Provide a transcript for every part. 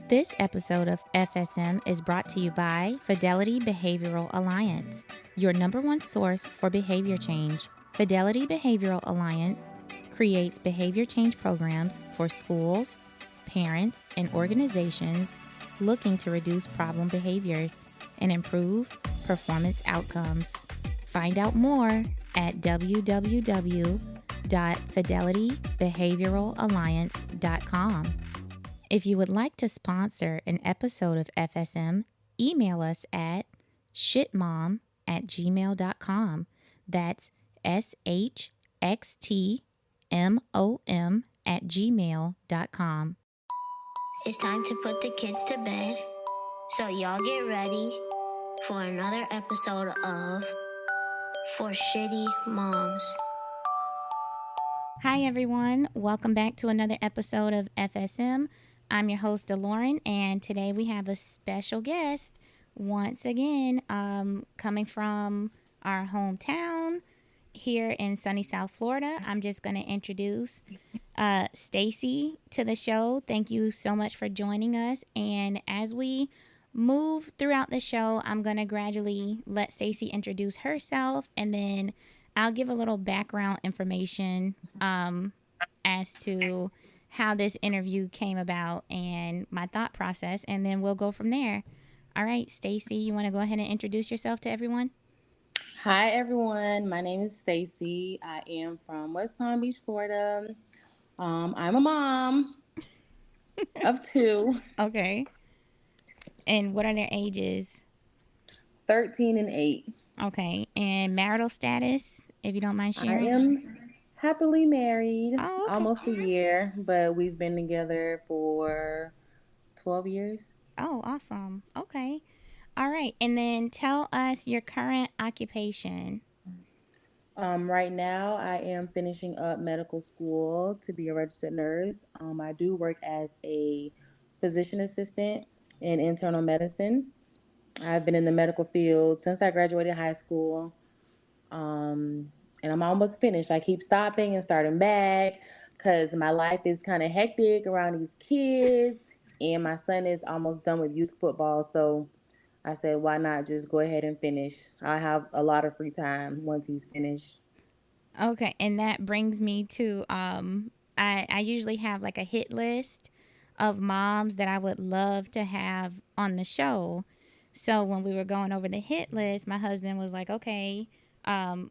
This episode of FSM is brought to you by Fidelity Behavioral Alliance, your number one source for behavior change. Fidelity Behavioral Alliance creates behavior change programs for schools, parents, and organizations looking to reduce problem behaviors and improve performance outcomes. Find out more at www.fidelitybehavioralalliance.com. If you would like to sponsor an episode of FSM, email us at shitmom@gmail.com. That's shxtmom@gmail.com. It's time to put the kids to bed, so y'all get ready for another episode of For Shitty Moms. Hi, everyone. Welcome back to another episode of FSM. I'm your host, DeLauren, and today we have a special guest once again coming from our hometown here in sunny South Florida. I'm just going to introduce Stacey to the show. Thank you so much for joining us. And as we move throughout the show, I'm going to gradually let Stacey introduce herself, and then I'll give a little background information as to how this interview came about and my thought process, and then we'll go from there. All right, Stacey, you want to go ahead and introduce yourself to everyone? Hi, everyone. My name is Stacey. I am from West Palm Beach, Florida. I'm a mom of two, Okay. And what are their ages? 13 and 8. Okay. And marital status, if you don't mind I sharing? am happily married, Oh, okay. almost a year, but we've been together for 12 years. Oh, awesome. Okay. All right. And then tell us your current occupation. Right now, I am finishing up medical school to be a registered nurse. I do work as a physician assistant in internal medicine. I've been in the medical field since I graduated high school. And I'm almost finished. I keep stopping and starting back because my life is kind of hectic around these kids, and my son is almost done with youth football. So I said, why not just go ahead and finish? I have a lot of free time once he's finished. Okay. And that brings me to I usually have like a hit list of moms that I would love to have on the show. So when we were going over the hit list, my husband was like, okay,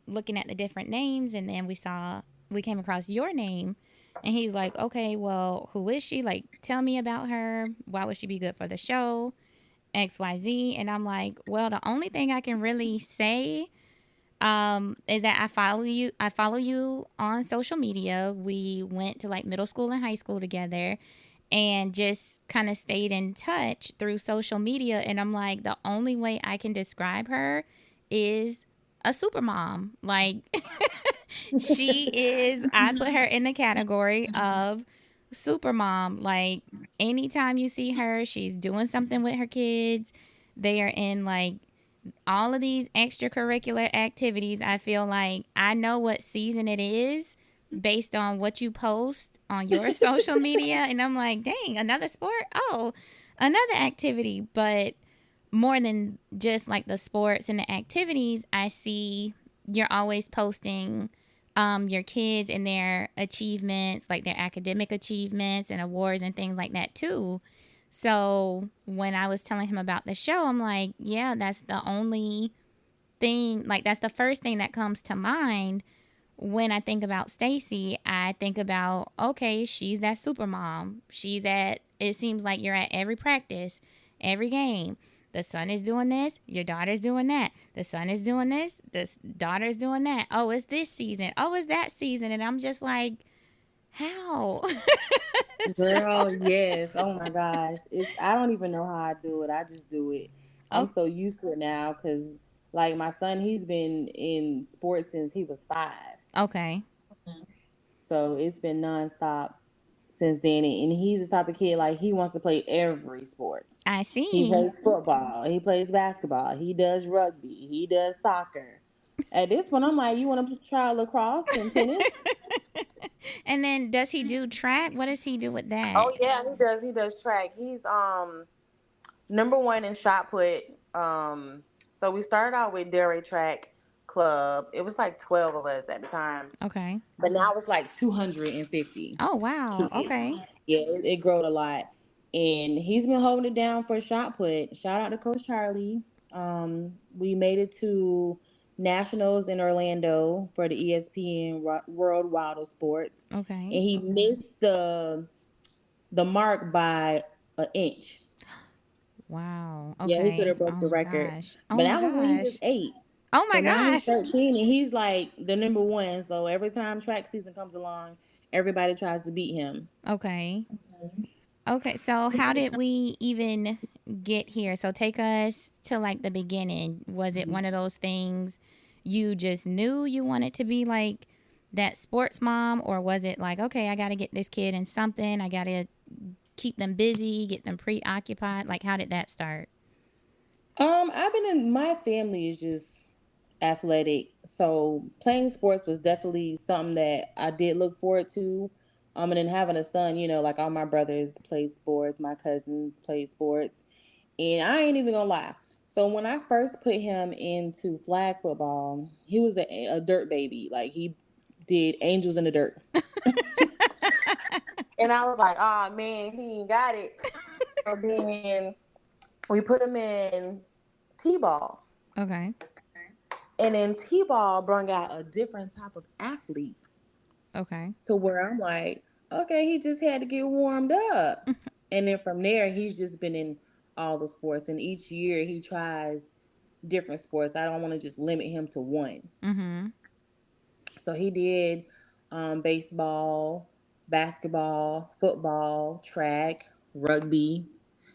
looking at the different names, and then we came across your name, and he's like, okay, well, who is she? Like, tell me about her. Why would she be good for the show? XYZ. And I'm like, well, the only thing I can really say is that I follow you. I follow you on social media. We went to like middle school and high school together, and just kind of stayed in touch through social media. And I'm like, the only way I can describe her is a super mom. Like, she is. I put her in the category of super mom. Like, anytime you see her, she's doing something with her kids. They are in like all of these extracurricular activities. I feel like I know what season it is based on what you post on your social media. And I'm like, dang, another sport? Oh, another activity. But more than just like the sports and the activities, I see you're always posting your kids and their achievements, like their academic achievements and awards and things like that too. So when I was telling him about the show, I'm like, yeah, that's the only thing, like that's the first thing that comes to mind when I think about Stacey. I think about, okay, she's that super mom. It seems like you're at every practice, every game. The son is doing this, your daughter's doing that. The son is doing this, this daughter's doing that. Oh, it's this season. Oh, it's that season. And I'm just like, how? So, Girl, yes. Oh my gosh. I don't even know how I do it. I just do it. I'm oh, so used to it now because like my son, he's been in sports since he was 5. okay. So it's been nonstop since then. And he's the type of kid like he wants to play every sport. I He see. plays football. He plays basketball. He does rugby. He does soccer. At this point, I'm like, you want to try lacrosse and tennis? And then does he do track? What does he do with Oh that? yeah, he does. He does track. He's number one in shot put. So we started out with Delray Track Club. It was like 12 of us at the time, Okay. but now it's like 250 Oh wow. kids. Okay. Yeah, it growed a lot, and he's been holding it down for shot put. Shout out to Coach Charlie. We made it to nationals in Orlando for the ESPN World Wild Sports, Okay. and he missed the mark by an inch. Wow. Yeah, he could Okay. have broke Oh the my record. gosh. Oh But my that was when he was gosh. 8. Oh So my now he's gosh. 13 and he's like the number one. So every time track season comes along, everybody tries to beat him. Okay. Okay. So how did we even get here? So take us to like the beginning. Was it one of those things you just knew you wanted to be like that sports mom, or was it like, okay, I got to get this kid in something. I got to keep them busy, get them preoccupied. Like how did that start? I've been in my family is just athletic. So playing sports was definitely something that I did look forward to. And then having a son, like all my brothers play sports, my cousins play sports. And I ain't even gonna lie. So when I first put him into flag football, he was a dirt baby. Like he did angels in the dirt. And I was like, oh man, he ain't got it. So then we put him in T-ball. Okay. And then T-ball brought out a different type of athlete Okay. to where I'm like, okay, he just had to get warmed up. And then from there, he's just been in all the sports. And each year he tries different sports. I don't want to just limit him to one. Mm-hmm. So he did baseball, basketball, football, track, rugby,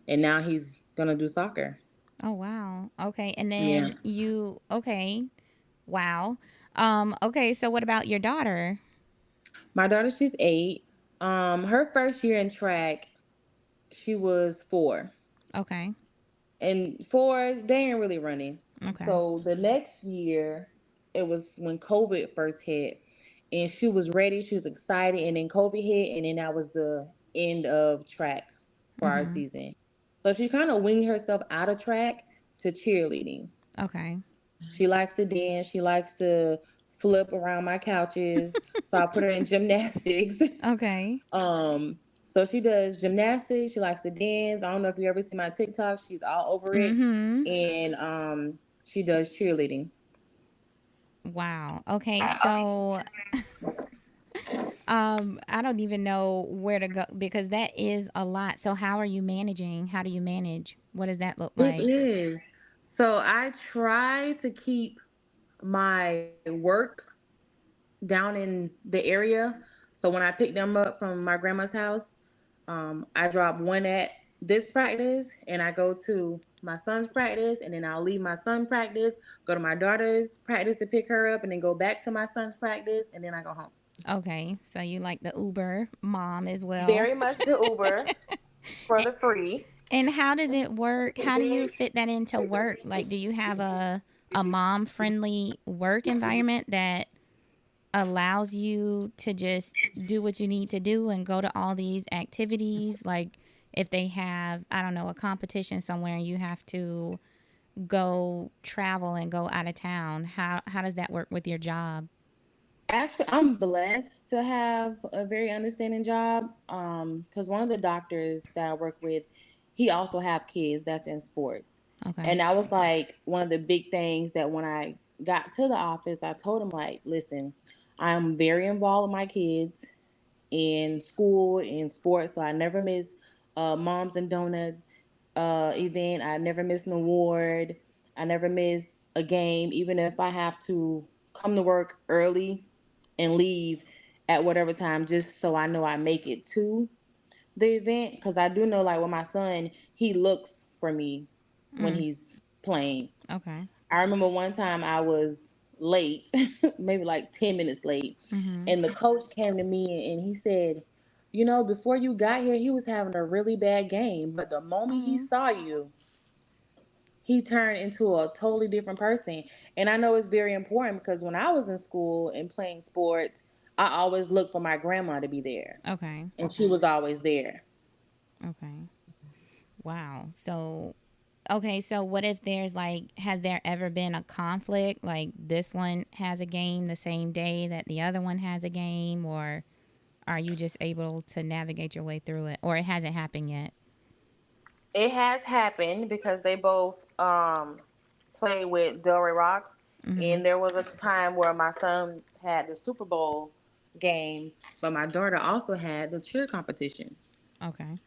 and now he's gonna do soccer. Oh wow. Okay. And Yeah, then you okay. Wow. Okay, so what about your daughter? my daughter, she's 8. Her first year in track, she was 4. Okay. And 4, they ain't really running. Okay. So the next year, it was when COVID first hit, and she was ready, she was excited, and then COVID hit, and then that was the end of track for our Mhm. season. So she kind of winged herself out of track to cheerleading. Okay. She likes to dance, she likes to flip around my couches, so I put her in gymnastics. Okay. So she does gymnastics. She likes to dance. I don't know if you ever see my TikTok. She's all over it, Mhm. and she does cheerleading. Wow. Okay, so I don't even know where to go because that is a lot. So how are you managing? How do you manage? What does that look It like? is. So I try to keep my work down in the area. So when I pick them up from my grandma's house, I drop one at this practice and I go to my son's practice and then I'll leave my son's practice, go to my daughter's practice to pick her up and then go back to my son's practice and then I go home. Okay, so you like the Uber mom as well. Very much the Uber for the free. And how does it work? How do you fit that into work? Like do you have a mom friendly work environment that allows you to just do what you need to do and go to all these activities, like if they have, I don't know, a competition somewhere and you have to go travel and go out of town, how does that work with your job? Actually, I'm blessed to have a very understanding job. Because one of the doctors that I work with, he also have kids that's in sports, Okay. and that was like one of the big things that when I got to the office, I told him like, listen, I'm very involved with my kids in school, in sports, so I never miss Moms and Donuts event. I never miss an award. I never miss a game, even if I have to come to work early and leave at whatever time, just so I know I make it to the event. Because I do know, like with my son, he looks for me when Mm, he's playing. okay. I remember one time I was late, maybe like 10 minutes late, Mhm. and the coach came to me and he said, before you got here, he was having a really bad game, but the moment he Oh. saw you, he turned into a totally different person. And I know it's very important because when I was in school and playing sports, I always looked for my grandma to be there, Okay. and she was always there. Okay. Wow. So, okay, so what if there's like, has there ever been a conflict? Like this one has a game the same day that the other one has a game, or are you just able to navigate your way through it, or it hasn't happened yet? It has happened because they both play with Delray Rocks, Mm-hmm. and there was a time where my son had the Super Bowl game, but my daughter also had the cheer competition. Okay.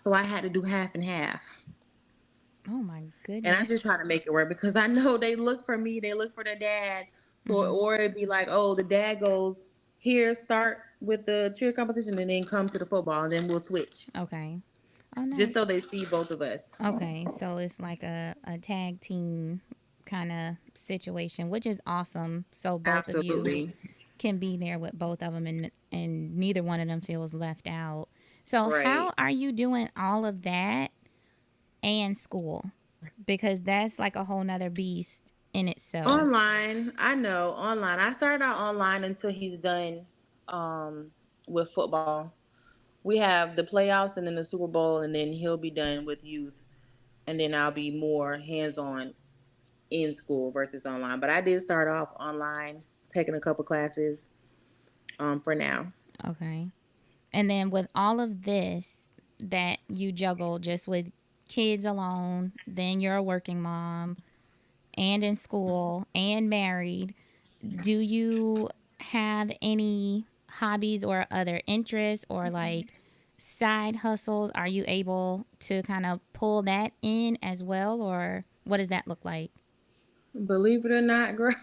So I had to do half and half. Oh my And I goodness. just try to make it work because I know they look for me, they look for their dad. So, Mm-hmm. or it'd be like, oh, the dad goes, here, start with the cheer competition, and then come to the football, and then we'll switch. Okay. Oh, Just so nice. they see both of us. Okay, so it's like a tag team kind of situation, which is awesome. So both of you Absolutely. can be there with both of them, and neither one of them feels left out. So how Right. are you doing all of that and school? Because that's like a whole nother beast in itself. Online, I know, online. I started out online until he's done um, with football. We have the playoffs and then the Super Bowl, and then he'll be done with youth. And then I'll be more hands on in school versus online. But I did start off online, taking a couple classes for now. Okay. And then with all of this that you juggle just with kids alone, then you're a working mom and in school and married, do you have any hobbies or other interests or like side hustles? Are you able to kind of pull that in as well, or what does that look like? Believe it or not, girl,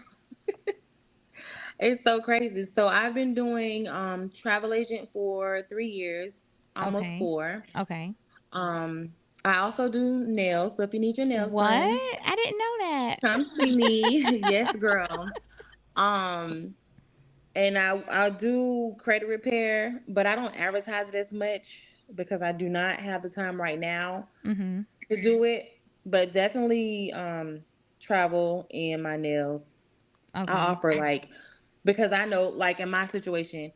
it's so crazy. So I've been doing travel agent for 3 years, almost Okay. four. Okay. Um, I also do nails. So if you need your nails What? done, I didn't know that. come see me. Yes, girl. Um, and I do credit repair, but I don't advertise it as much because I do not have the time right now Mm-hmm. to do it. But definitely travel and my nails. I Okay. offer like because I know like in my situation,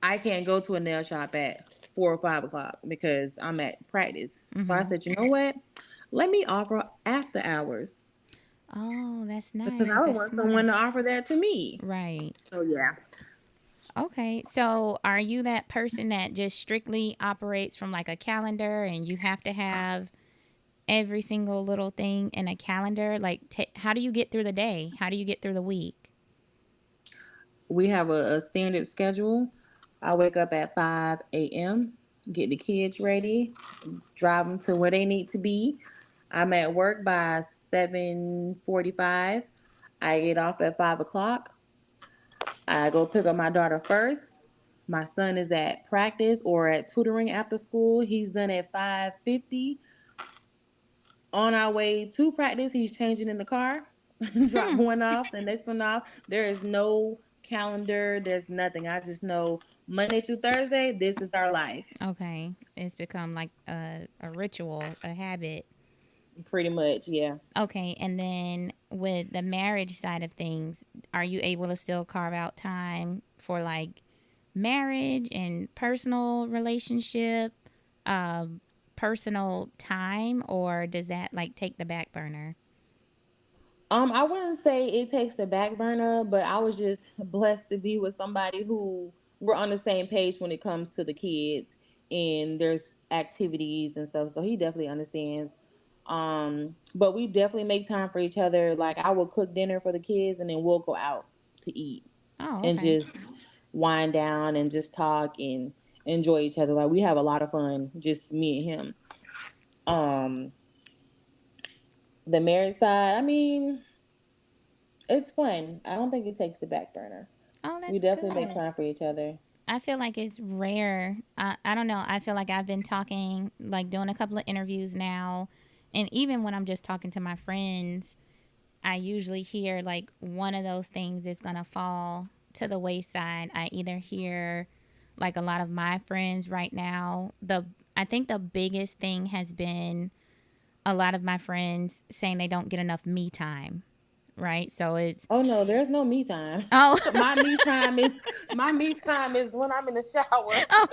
I can't go to a nail shop at 4 or 5 o'clock because I'm at practice. So I Mm-hmm. said, you know what? Let me offer after hours Oh, that's because I nice. would That's want someone smart. to offer that to me. Right. So yeah. Okay. So are you that person that just strictly operates from like a calendar and you have to have every single little thing in a calendar? Like, how do you get through the day? How do you get through the week? We have a standard schedule. I wake up at 5 a.m., get the kids ready, drive them to where they need to be. I'm at work by 7:45. I get off at 5 o'clock. I go pick up my daughter first. My son is at practice or at tutoring after school. He's done at 5:50. On our way to practice, he's changing in the car, drop one off, the next one off. There is no calendar, there's nothing. I just know Monday through Thursday, this is our life. Okay. It's become like a ritual, a habit. Pretty much, yeah. Okay. And then with the marriage side of things, are you able to still carve out time for like marriage and personal relationship, personal time, or does that like take the back burner? I wouldn't say it takes the back burner, but I was just blessed to be with somebody who we're on the same page when it comes to the kids and there's activities and stuff. So he definitely understands. But we definitely make time for each other. Like I will cook dinner for the kids and then we'll go out to eat Oh, and okay. just wind down and just talk and enjoy each other. Like we have a lot of fun, just me and him. Um, the married side, I mean, it's fun. I don't think it takes the back burner. Oh, We that's definitely make good. time for each other. I feel like it's rare. I don't know. I feel like I've been talking, like doing a couple of interviews now. And even when I'm just talking to my friends, I usually hear like one of those things is going to fall to the wayside. I either hear like a lot of my friends right now, I think the biggest thing has been a lot of my friends saying they don't get enough me time, right? So it's Oh no, there's no me time. oh My me time is when I'm in the shower. oh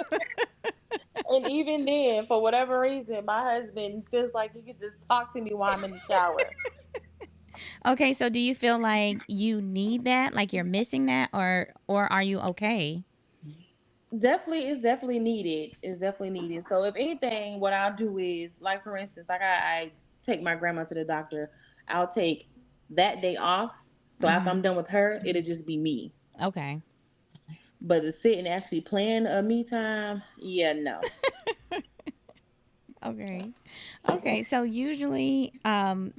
And even then, for whatever reason, my husband feels like he could just talk to me while I'm in the shower. okay. So do you feel like you need that, like you're missing that, or are you okay? Definitely, it's definitely needed. It's definitely needed. So if anything, what I'll do is, like for instance, like I take my grandma to the doctor. I'll take that day off. So after Mm-hmm. I'm done with her, it'll just be me. Okay. But to sit and actually plan a me time, yeah, no. Okay. Okay. So usually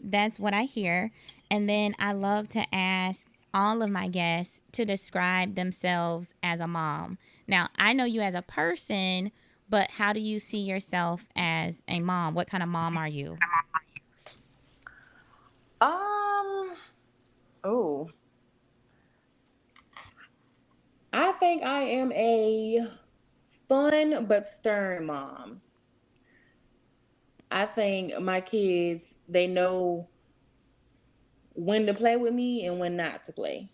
that's what I hear. And then I love to ask all of my guests to describe themselves as a mom. Now, I know you as a person, but how do you see yourself as a mom? What kind of mom are you? Um. Oh, I think I am a fun but stern mom. I think my kids, they know when to play with me and when not to play.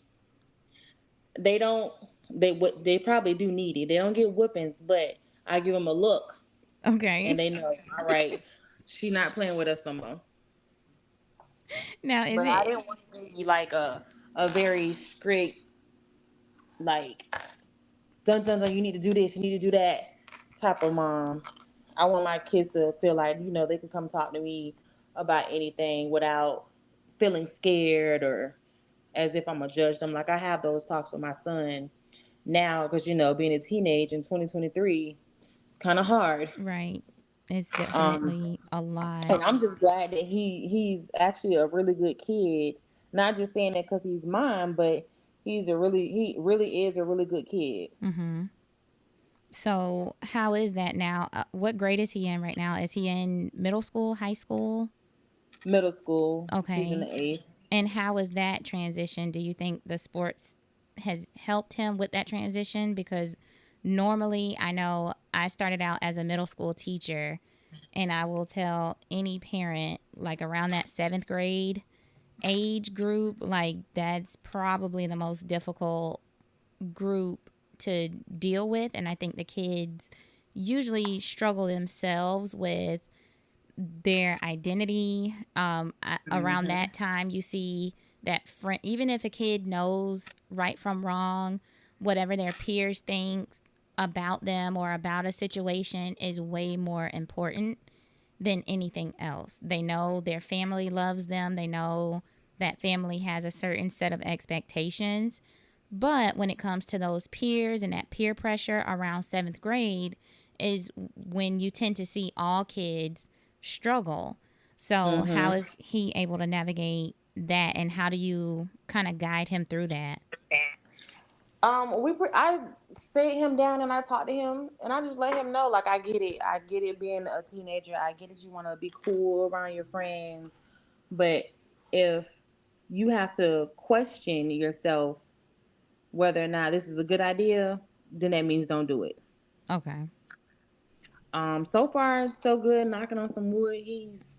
They don't. They probably do need it. They don't get whippings, but I give them a look and Okay. they know. All right, she not playing with us no more. Now, is But I it didn't want to be like a very strict like dun dun dun. You need to do this. You need to do that type of mom. I want my kids to feel like they can come talk to me about anything without feeling scared or as if I'm gonna judge them. Like I have those talks with my son now because being a teenage in 2023, it's kind of hard. right? It's Um, definitely a lot. and I'm just glad that he's actually a really good kid. Not just saying that because he's mine, but he really is a really good kid. Mm-hmm. So, how is that now? What grade is he in right now? Is he in middle school, high school? Middle school, he's in Okay. the eighth. And how is that transition? Do you think the sports has helped him with that transition? Because normally, I know I started out as a middle school teacher, and I will tell any parent, like around that seventh grade age group, like that's probably the most difficult group to deal with. And I think the kids usually struggle themselves with their identity. Around Hmm. that time, you see that friend, even if a kid knows right from wrong, whatever their peers think about them or about a situation is way more important than anything else. They know their family loves them, they know that family has a certain set of expectations. But when it comes to those peers and that peer pressure around seventh grade, is when you tend to see all kids struggle. So, how Hmm. is he able to navigate that, and how do you kind of guide him through that? I sit him down and I talk to him and I just let him know like I get it. I get it being a teenager. I get it. You want to be cool around your friends, but if you have to question yourself whether or not this is a good idea, then that means don't do it. Okay. So far so good. Knocking on some wood. He's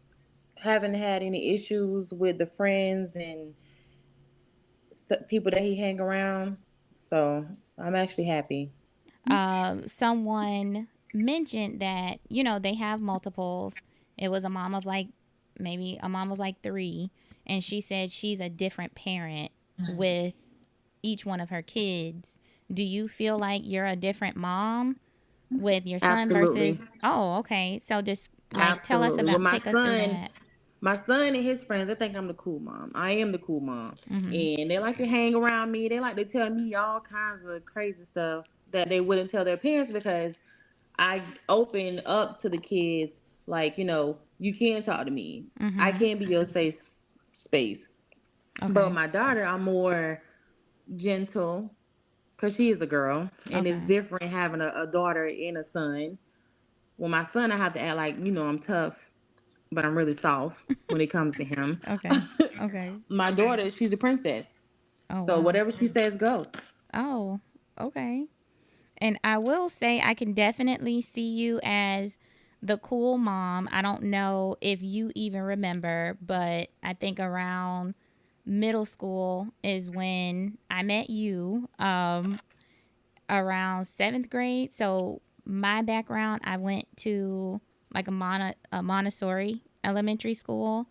haven't had any issues with the friends and people that he hang around. So I'm actually happy. Someone mentioned that, they have multiples. It was a mom of like, maybe a mom of like three. And she said she's a different parent with each one of her kids. Do you feel like you're a different mom with your son versus, Absolutely. oh, okay. So just like tell us Absolutely. With about, take us through that. my son and his friends, they think I'm the cool mom. I am the cool mom. And they like to hang around me. They like to tell me all kinds of crazy stuff that they wouldn't tell their parents because I open up to the kids like, you can talk to me. I can be your safe space. But with Okay. my daughter, I'm more gentle because she is a girl. And it's Okay. different having a daughter and a son. With my son, I have to act like, I'm tough, but I'm really soft when it comes to him. Okay. Okay. My daughter, she's a princess. Oh, So wow. whatever she says goes. Oh, okay. And I will say, I can definitely see you as the cool mom. I don't know if you even remember, but I think around middle school is when I met you. Around seventh grade. So my background, I went to like a Montessori elementary school,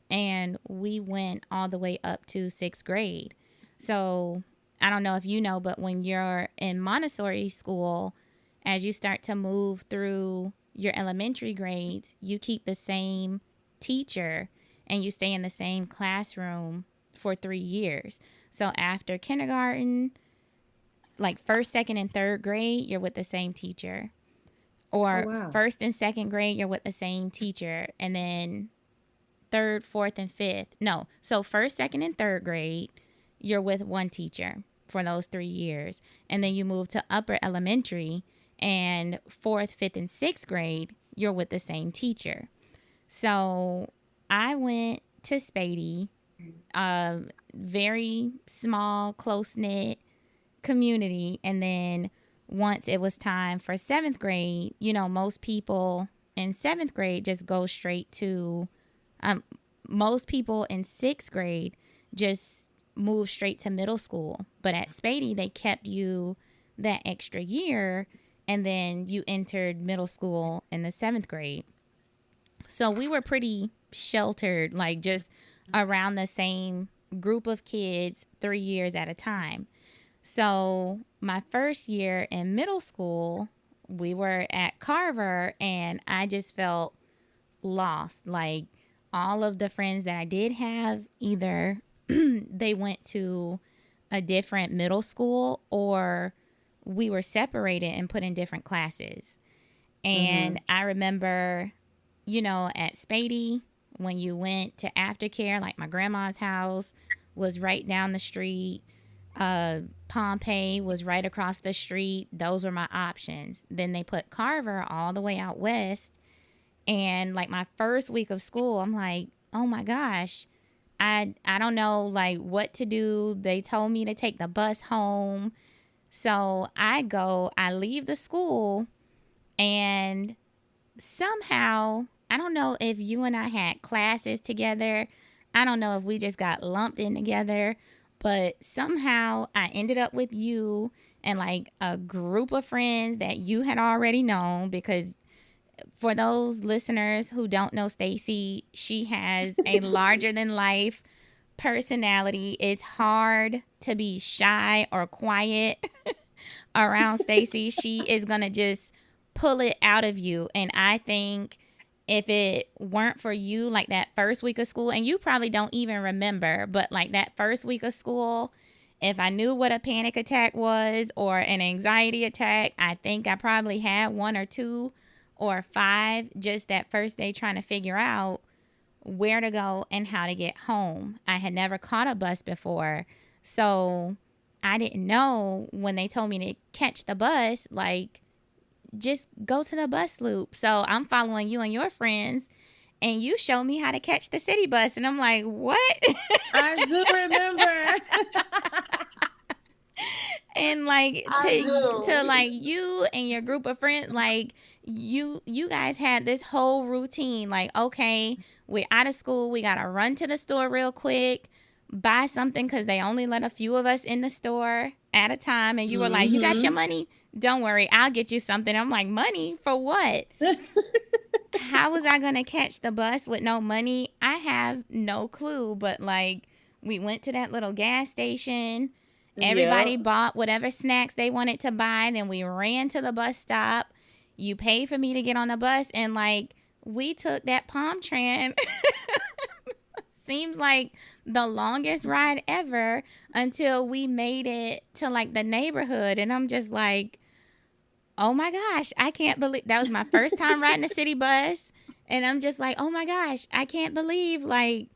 and we went all the way up to sixth grade. So I don't know if you know, but when you're in Montessori school, as you start to move through your elementary grades, you keep the same teacher and you stay in the same classroom for 3 years. So after kindergarten, like first, second, and third grade, you're with the same teacher. Oh Or wow. first and second grade, you're with the same teacher. And then third, fourth, and fifth. No. So first, second, and third grade, you're with one teacher for those 3 years. And then you move to upper elementary, and fourth, fifth, and sixth grade, you're with the same teacher. So I went to Spady, very small, close knit community. And then once it was time for seventh grade, most people in seventh grade just go straight to, um, most people in sixth grade just move straight to middle school. But at Spady, they kept you that extra year, and then you entered middle school in the seventh grade. So we were pretty sheltered, like just around the same group of kids 3 years at a time. So my first year in middle school, we were at Carver, and I just felt lost. Like all of the friends that I did have, either they went to a different middle school, or we were separated and put in different classes. Mhm. And I remember, at Spady, when you went to aftercare, like my grandma's house was right down the street. Pompeii was right across the street. Those were my options. Then they put Carver all the way out west. And like my first week of school, I'm like, oh my gosh, I don't know like what to do. They told me to take the bus home. So I leave the school, and somehow, I don't know if you and I had classes together. I don't know if we just got lumped in together, but somehow I ended up with you and like a group of friends that you had already known. Because for those listeners who don't know Stacey, she has a larger than life personality. It's hard to be shy or quiet around Stacey. She is going to just pull it out of you. And I think if it weren't for you, like that first week of school, and you probably don't even remember, but like that first week of school, if I knew what a panic attack was or an anxiety attack, I think I probably had one or two or five just that first day trying to figure out where to go and how to get home. I had never caught a bus before. So I didn't know when they told me to catch the bus, like, just go to the bus loop. So I'm following you and your friends, and you show me how to catch the city bus. And I'm like, what? I do remember. And like I to do. like you and your group of friends, like you guys had this whole routine. Like, okay, we're out of school, we gotta run to the store real quick, buy something, because they only let a few of us in the store at a time. And you were like, you got your Mhm. money? Don't worry, I'll get you something. I'm like, money for what? How was I gonna catch the bus with no money? I have no clue. But like, we went to that little gas station. Everybody Yep. bought whatever snacks they wanted to buy. Then we ran to the bus stop. You paid for me to get on the bus, and like, we took that palm tran. Seems like the longest ride ever until we made it to like the neighborhood. And I'm just like, oh my gosh, I can't believe that was my first time riding a city bus. And I'm just like, oh my gosh, I can't believe like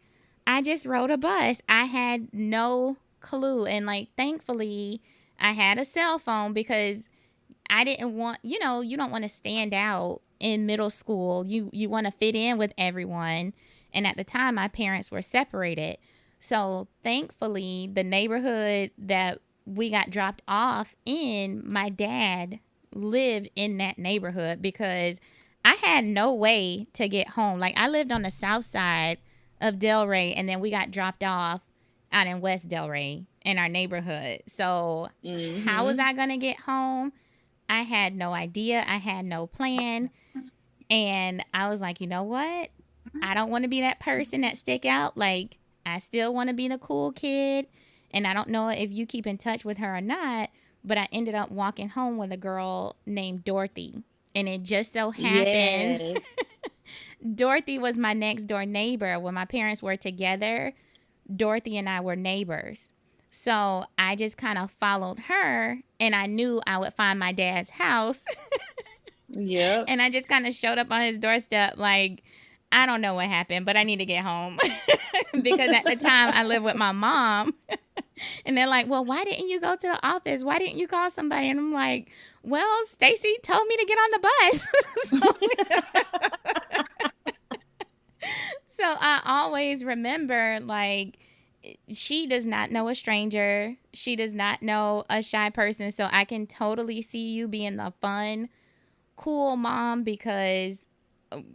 I just rode a bus. I had no clue. And like, thankfully, I had a cell phone, because I didn't want, you don't want to stand out in middle school. You want to fit in with everyone. And at the time, my parents were separated. So thankfully, the neighborhood that we got dropped off in, my dad lived in that neighborhood, because I had no way to get home. Like I lived on the south side of Delray, and then we got dropped off out in West Delray in our neighborhood. So how was Mm-hmm. I gonna get home? I had no idea. I had no plan. And I was like, you know what? I don't want to be that person that stick out. Like, I still want to be the cool kid. And I don't know if you keep in touch with her or not, but I ended up walking home with a girl named Dorothy. And it just so happens Yes. Dorothy was my next door neighbor. When my parents were together, Dorothy and I were neighbors. So I just kind of followed her, and I knew I would find my dad's house. Yep. And I just kind of showed up on his doorstep like, I don't know what happened, but I need to get home. Because at the time I lived with my mom. And they're like, well, why didn't you go to the office? Why didn't you call somebody? And I'm like, well, Stacey told me to get on the bus. So I always remember, like, she does not know a stranger. She does not know a shy person. So I can totally see you being the fun, cool mom, because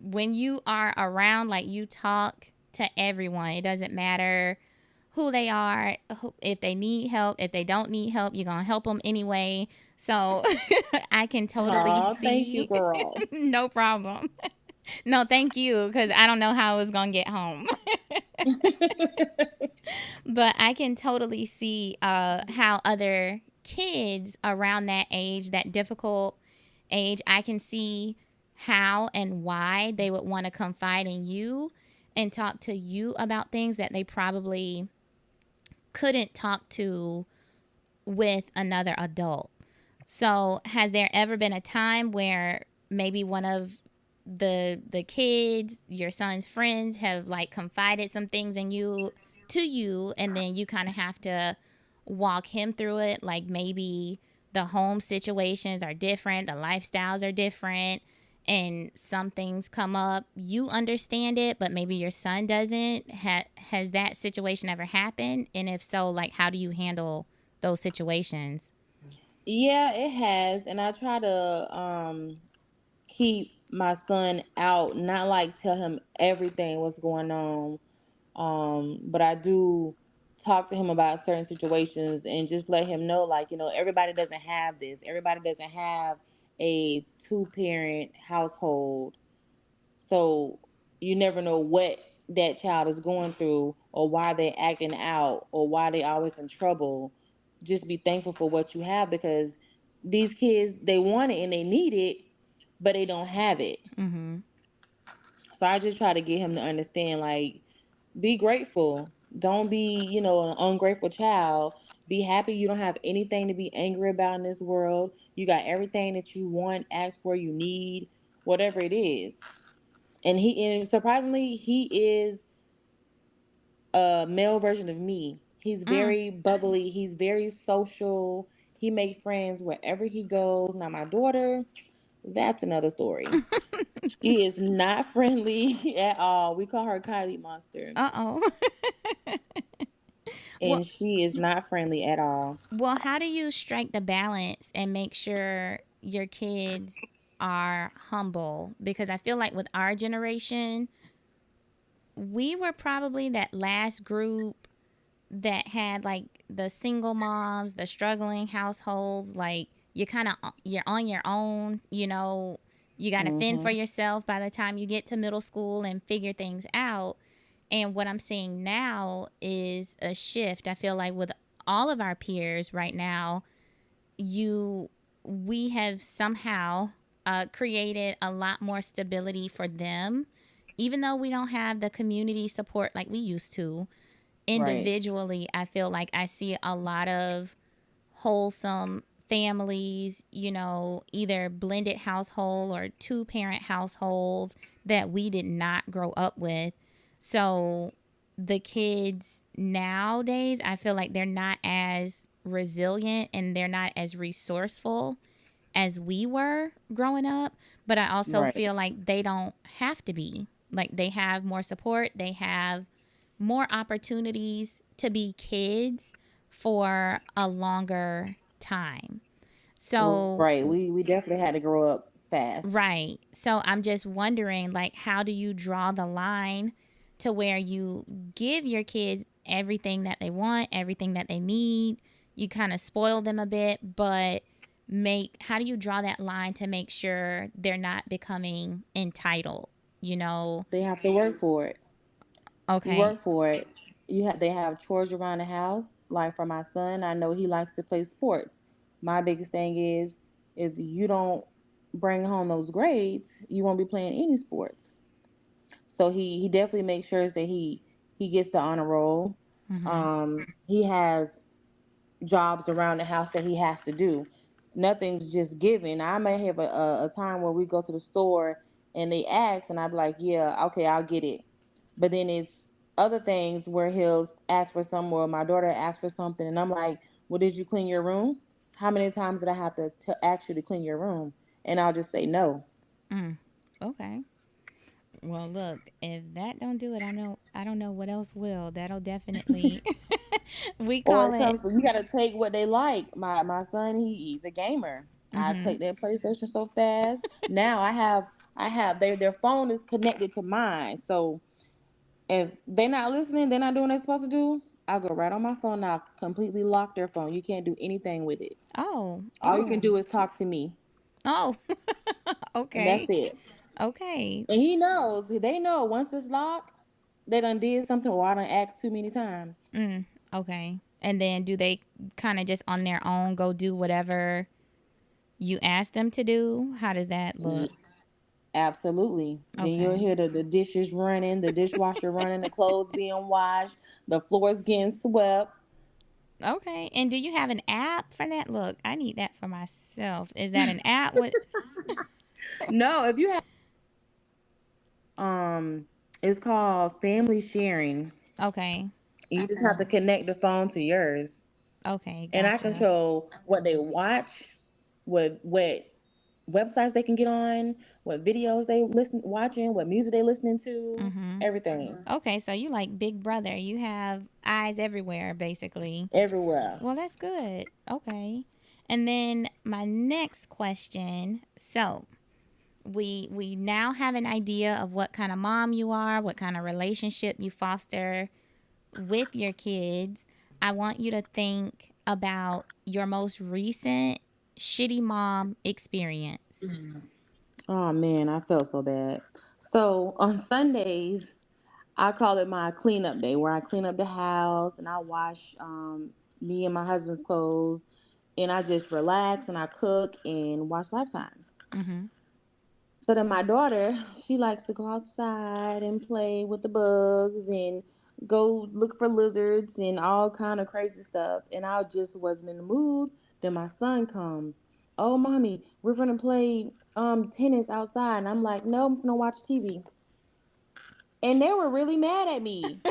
when you are around, like, you talk to everyone. It doesn't matter who they are, if they need help, if they don't need help, you're going to help them anyway. So I can totally Oh, thank you, see. girl. No problem. No, thank you, because I don't know how I was going to get home. But I can totally see how other kids around that age, that difficult age, I can see how and why they would want to confide in you and talk to you about things that they probably couldn't talk to with another adult. So, has there ever been a time where maybe one of the kids, your son's friends, have like confided some things in you to you, and then you kind of have to walk him through it? Like maybe the home situations are different, the lifestyles are different, and some things come up. You understand it, but maybe your son doesn't. Has that situation ever happened? And if so, like how do you handle those situations? Yeah, it has, and I try to keep my son out, not like tell him everything what's going on. But I do talk to him about certain situations and just let him know, like, everybody doesn't have this. Everybody doesn't have a two-parent household. So you never know what that child is going through or why they're acting out or why they always in trouble. Just be thankful for what you have, because these kids, they want it and they need it, but they don't have it. Mm-hmm. So I just try to get him to understand, like, be grateful. Don't be, an ungrateful child. Be happy you don't have anything to be angry about in this world. You got everything that you want, ask for, you need, whatever it is. And surprisingly, he is a male version of me. He's Mm. very bubbly. He's very social. He makes friends wherever he goes. Now, my daughter, that's another story. She is not friendly at all. We call her Kylie Monster, Uh-oh. Well, and she is not friendly at all. well, how do you strike the balance and make sure your kids are humble? Because I feel like with our generation, we were probably that last group that had like the single moms, the struggling households, like you're on your own, you got to fend Hmm. for yourself by the time you get to middle school and figure things out. And what I'm seeing now is a shift. I feel like with all of our peers right now, you we have somehow created a lot more stability for them, even though we don't have the community support like we used to. Right. Individually, I feel like I see a lot of wholesome families, either blended household or two parent households that we did not grow up with. So the kids nowadays, I feel like they're not as resilient and they're not as resourceful as we were growing up, but I also Right. feel like they don't have to be. Like they have more support, they have more opportunities to be kids for a longer time. So, Right. We definitely had to grow up fast. Right. So I'm just wondering, like, how do you draw the line to where you give your kids everything that they want, everything that they need? You kind of spoil them a bit, but how do you draw that line to make sure they're not becoming entitled? You know? They have to work for it. You Okay. work for it. They have chores around the house. Like for my son, I know he likes to play sports. My biggest thing is if you don't bring home those grades, you won't be playing any sports. So he definitely makes sure that he gets the honor roll. Mm-hmm. He has jobs around the house that he has to do. Nothing's just given. I may have a time where we go to the store and they ask, and I'm like, yeah, okay, I'll get it. But then it's other things where he'll ask for some, or my daughter asks for something, and I'm like, well, did you clean your room? How many times did I have to ask you to clean your room? And I'll just say no. Mm. Okay. Well, look, if that don't do it, I don't know what else will. That'll definitely we Or call it it comes to you got to take what they like. My son, he's a gamer. I mhm. take their PlayStation so fast. Now I have their phone is connected to mine. So if they're not listening, they're not doing what they're supposed to do. I'll go right on my phone now, completely lock their phone. You can't do anything with it. Oh, All you can oh. do is talk to me, Oh. and that's Okay. it. Okay. And he knows. They know once it's locked, they done did something or I done asked too many times. Mm, okay. And then do they kind of just on their own go do whatever you ask them to do? How does that look? Absolutely. Then you'll Okay. hear the dishes running, the dishwasher running, the clothes being washed, the floors getting swept. Okay. And do you have an app for that? Look, I need that for myself. Is that an app with No, if you have it's called family sharing. Okay. You just have to connect the phone to yours. Okay, And I gotcha. control what they watch, what websites they can get on, what videos they watching, what music they listening to, Mhm. everything. Okay, so you like Big Brother. You have eyes everywhere basically. Everywhere. Well, that's good. Okay. And then my next question, so we now have an idea of what kind of mom you are, what kind of relationship you foster with your kids. I want you to think about your most recent shitty mom experience. Oh man, I felt so bad. So on Sundays, I call it my cleanup day, where I clean up the house and I wash me and my husband's clothes, and I just relax and I cook and watch Lifetime. Mhm. So then my daughter, she likes to go outside and play with the bugs and go look for lizards and all kind of crazy stuff. And I just wasn't in the mood. Then my son comes. Oh, mommy, we're gonna play tennis outside. And I'm like, no, I'm gonna watch TV. And they were really mad at me.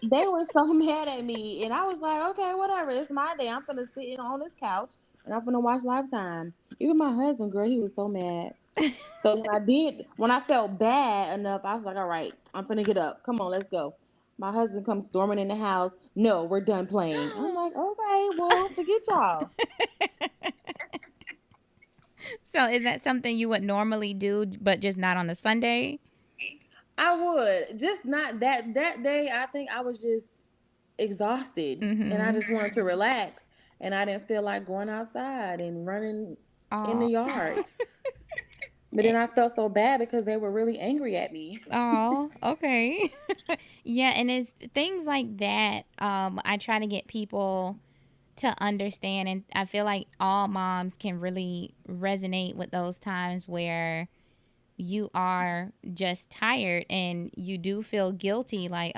They were so mad at me. And I was like, okay, whatever. It's my day. I'm gonna sit on this couch and I'm gonna watch Lifetime. Even my husband, girl, he was so mad. So when I felt bad enough, I was like, all right, I'm finna get up. Come on, let's go. My husband comes storming in the house. No, we're done playing. I'm like, okay, well, forget y'all. So is that something you would normally do but just not on a Sunday? I would. Just not that day. I think I was just exhausted and I Mhm. just wanted to relax. And I didn't feel like going outside and running in the Oh. yard. But then I felt so bad because they were really angry at me. Oh, okay. Yeah, and it's things like that. I try to get people to understand, and I feel like all moms can really resonate with those times where you are just tired and you do feel guilty, like,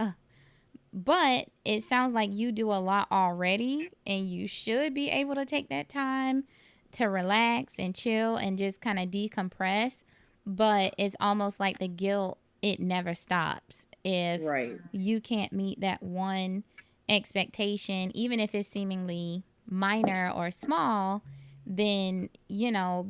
but it sounds like you do a lot already, and you should be able to take that time to relax and chill and just kind of decompress. But it's almost like the guilt, it never stops. If Right. you can't meet that one expectation, even if it's seemingly minor or small, then,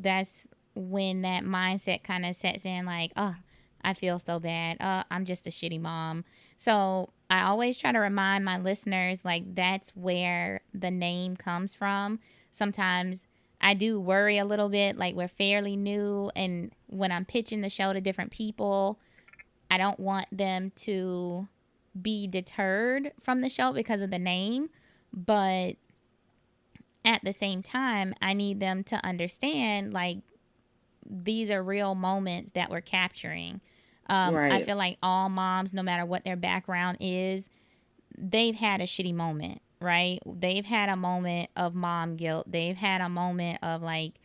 that's when that mindset kind of sets in like, oh, I feel so bad. I'm just a shitty mom. So I always try to remind my listeners like that's where the name comes from. Sometimes I do worry a little bit. Like, we're fairly new, and when I'm pitching the show to different people, I don't want them to be deterred from the show because of the name, but at the same time, I need them to understand, like, these are real moments that we're capturing. I Right. feel like all moms, no matter what their background is, they've had a shitty moment, right? They've had a moment of mom guilt. They've had a moment of like,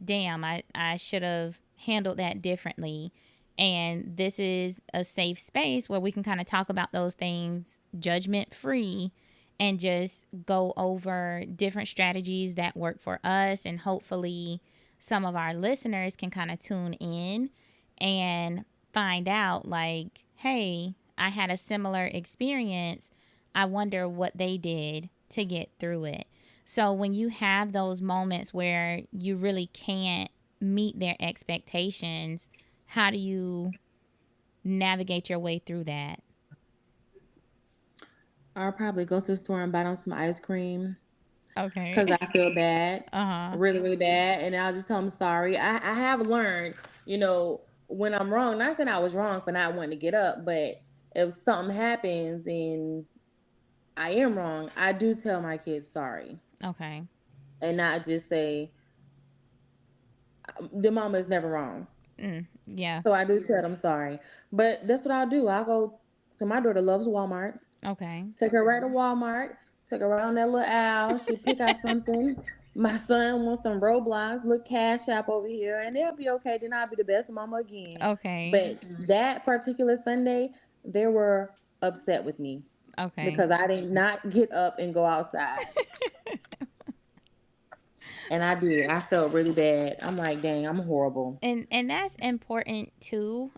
damn, I should have handled that differently. And this is a safe space where we can kind of talk about those things judgment free and just go over different strategies that work for us. And hopefully, some of our listeners can kind of tune in and find out, like, hey, I had a similar experience. I wonder what they did to get through it. So when you have those moments where you really can't meet their expectations, how do you navigate your way through that? I'll probably go to the store and buy them some ice cream Okay. because I feel bad, Uh huh. really, really bad, and I'll just tell them sorry. I have learned, when I'm wrong. Not saying I was wrong for not wanting to get up, but if something happens and I am wrong, I do tell my kids sorry, Okay. and not just say the mama is never wrong. Yeah. So I do tell them sorry, but that's what I'll do. I'll go to my daughter loves Walmart. Okay. Take her right to Walmart. Take her right on that little aisle. She pick out something. My son wants some Roblox. Look, Cash App over here, and they'll be okay. Then I'll be the best mama again. Okay. But that particular Sunday, they were upset with me Okay. because I did not get up and go outside, and I did. I felt really bad. I'm like, dang, I'm horrible. And that's important too.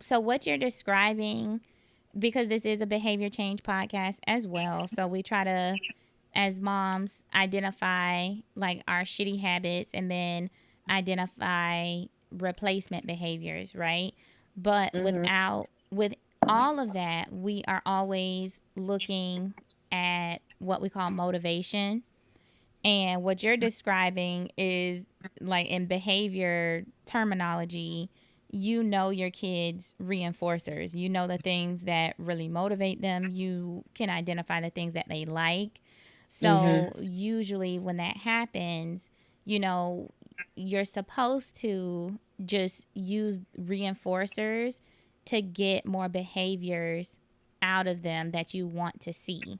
So what you're describing, because this is a behavior change podcast as well, so we try to, as moms, identify like our shitty habits and then identify replacement behaviors, right? But Mhm. with all of that, we are always looking at what we call motivation. And what you're describing is, like, in behavior terminology, you know your kids' reinforcers. You know the things that really motivate them. You can identify the things that they like. Mhm. So, usually, when that happens, you know, you're supposed to just use reinforcers to get more behaviors out of them that you want to see.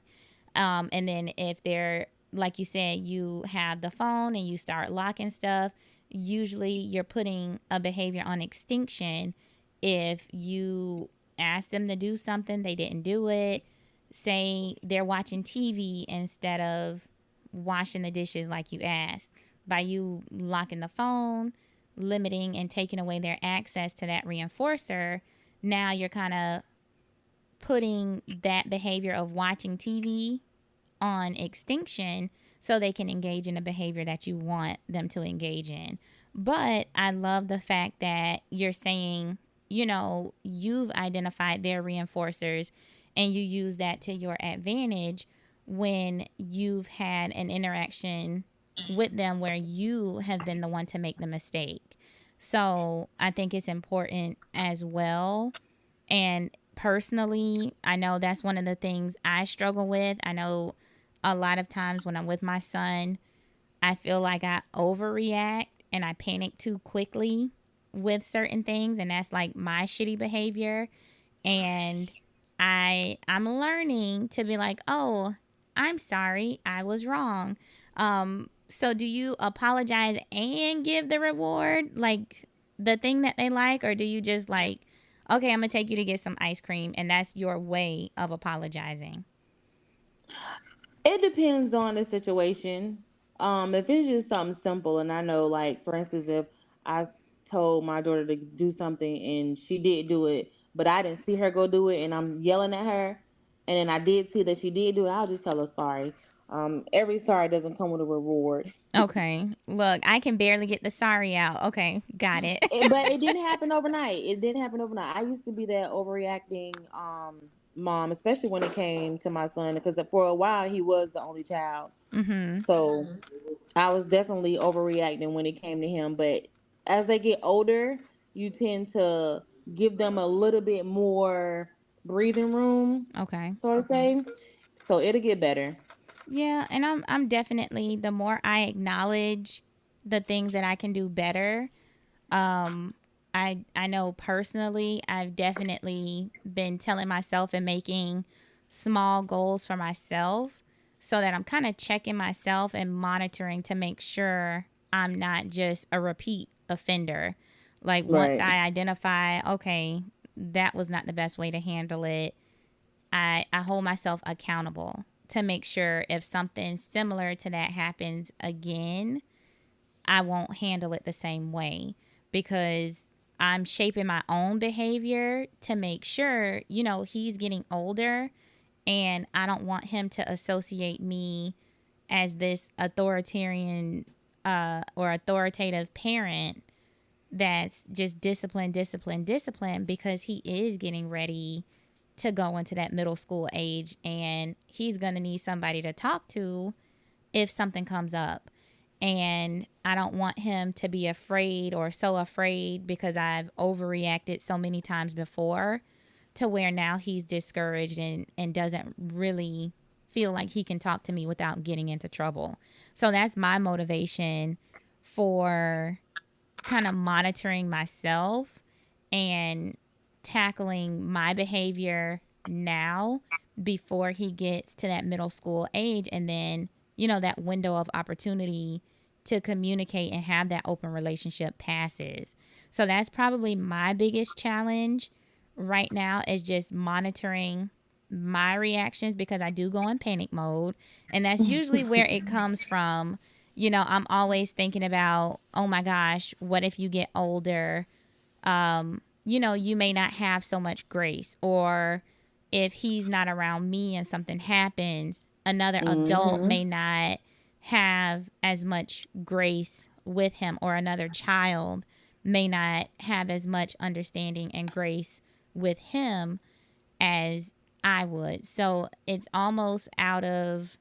And then if they're, like you said, you have the phone and you start locking stuff, usually you're putting a behavior on extinction. If you ask them to do something, they didn't do it. Say they're watching TV instead of washing the dishes like you asked. By you locking the phone, limiting and taking away their access to that reinforcer, now you're kind of putting that behavior of watching TV on extinction so they can engage in a behavior that you want them to engage in. But I love the fact that you're saying, you've identified their reinforcers and you use that to your advantage when you've had an interaction with them where you have been the one to make the mistake. So I think it's important as well. And personally, I know that's one of the things I struggle with. I know a lot of times when I'm with my son, I feel like I overreact and I panic too quickly with certain things, and that's like my shitty behavior. And I'm learning to be like, "Oh, I'm sorry. I was wrong." So do you apologize and give the reward, like the thing that they like, or do you just like, "Okay, I'm going to take you to get some ice cream," and that's your way of apologizing? It depends on the situation. If it's just something simple, and I know, like for instance, if I told my daughter to do something and she did do it, but I didn't see her go do it, and I'm yelling at her, and then I did see that she did do it, I'll just tell her sorry. Every sorry doesn't come with a reward. Okay. Look, I can barely get the sorry out. Okay, got it. But it didn't happen overnight. It didn't happen overnight. I used to be that overreacting mom, especially when it came to my son, because for a while he was the only child. Mhm. So I was definitely overreacting when it came to him. But as they get older, you tend to give them a little bit more breathing room, Okay. so to say. So it'll get better. Yeah, and I'm definitely, the more I acknowledge the things that I can do better, um I know personally I've definitely been telling myself and making small goals for myself so that I'm kind of checking myself and monitoring to make sure I'm not just a repeat offender. Like once Right. I identify, okay, that was not the best way to handle it, I hold myself accountable to make sure if something similar to that happens again, I won't handle it the same way, because I'm shaping my own behavior to make sure, he's getting older and I don't want him to associate me as this authoritarian or authoritative parent that's just discipline, discipline, discipline, because he is getting ready to go into that middle school age and he's going to need somebody to talk to if something comes up. And I don't want him to be afraid or so afraid because I've overreacted so many times before to where now he's discouraged and doesn't really feel like he can talk to me without getting into trouble. So that's my motivation for kind of monitoring myself and tackling my behavior now before he gets to that middle school age, and then that window of opportunity to communicate and have that open relationship passes. So that's probably my biggest challenge right now, is just monitoring my reactions, because I do go in panic mode, and that's usually where it comes from. I'm always thinking about, oh my gosh, what if you get older? You may not have so much grace, or if he's not around me and something happens, another adult Mm-hmm. may not have as much grace with him, or another child may not have as much understanding and grace with him as I would. So it's almost out of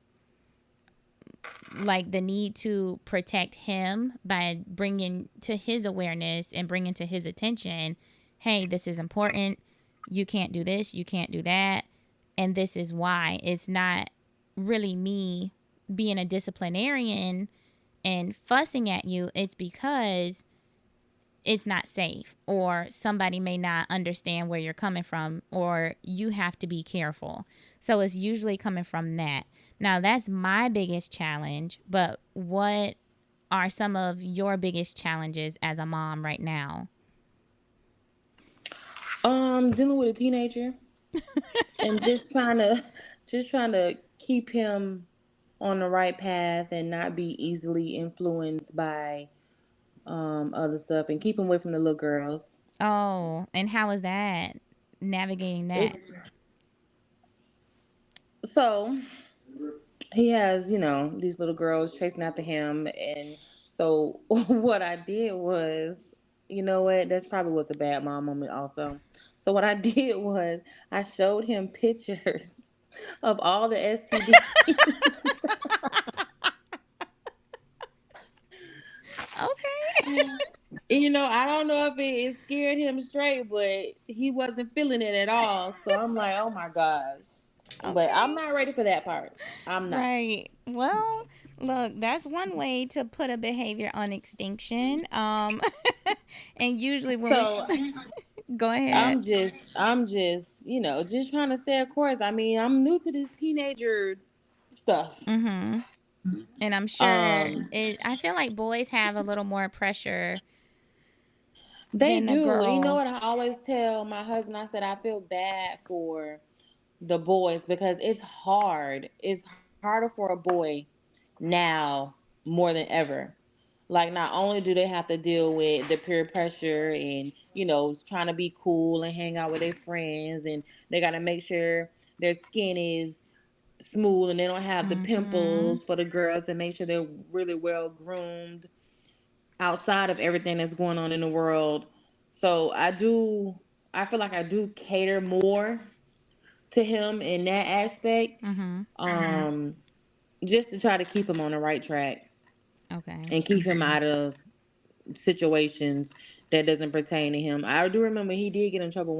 like the need to protect him by bringing to his awareness and bringing to his attention, hey, this is important. You can't do this. You can't do that. And this is why. It's not really me being a disciplinarian and fussing at you. It's because it's not safe, or somebody may not understand where you're coming from, or you have to be careful. So it's usually coming from that. Now, that's my biggest challenge, but what are some of your biggest challenges as a mom right now? Dealing with a teenager and just trying to keep him on the right path and not be easily influenced by other stuff and keep him away from the little girls. Oh, and how is that? Navigating It's that? so he has, these little girls chasing after him. And so what I did was, you know what, that's probably was a bad mom moment also. So what I did was I showed him pictures of all the STD. Okay. I don't know if it scared him straight, but he wasn't feeling it at all. So I'm like, oh my gosh. But I'm Okay. not ready for that part. I'm not. Right. Well, look, that's one way to put a behavior on extinction. And usually when we So go ahead. I'm just trying to stay a course. I mean, I'm new to this teenager stuff. Mm-hmm. And I'm sure Um, I feel like boys have a little more pressure they than the do. You know what girls. I always tell my husband? I said I feel bad for the boys because it's hard. It's harder for a boy now more than ever. Like not only do they have to deal with the peer pressure and trying to be cool and hang out with their friends, and they got to make sure their skin is smooth, and they don't have the Mm-hmm. pimples for the girls, and make sure they're really well groomed outside of everything that's going on in the world. So I feel like I do cater more to him in that aspect, Mm-hmm. um, just to try to keep him on the right track Okay. and keep him out of situations that doesn't pertain to him. I do remember he did get in trouble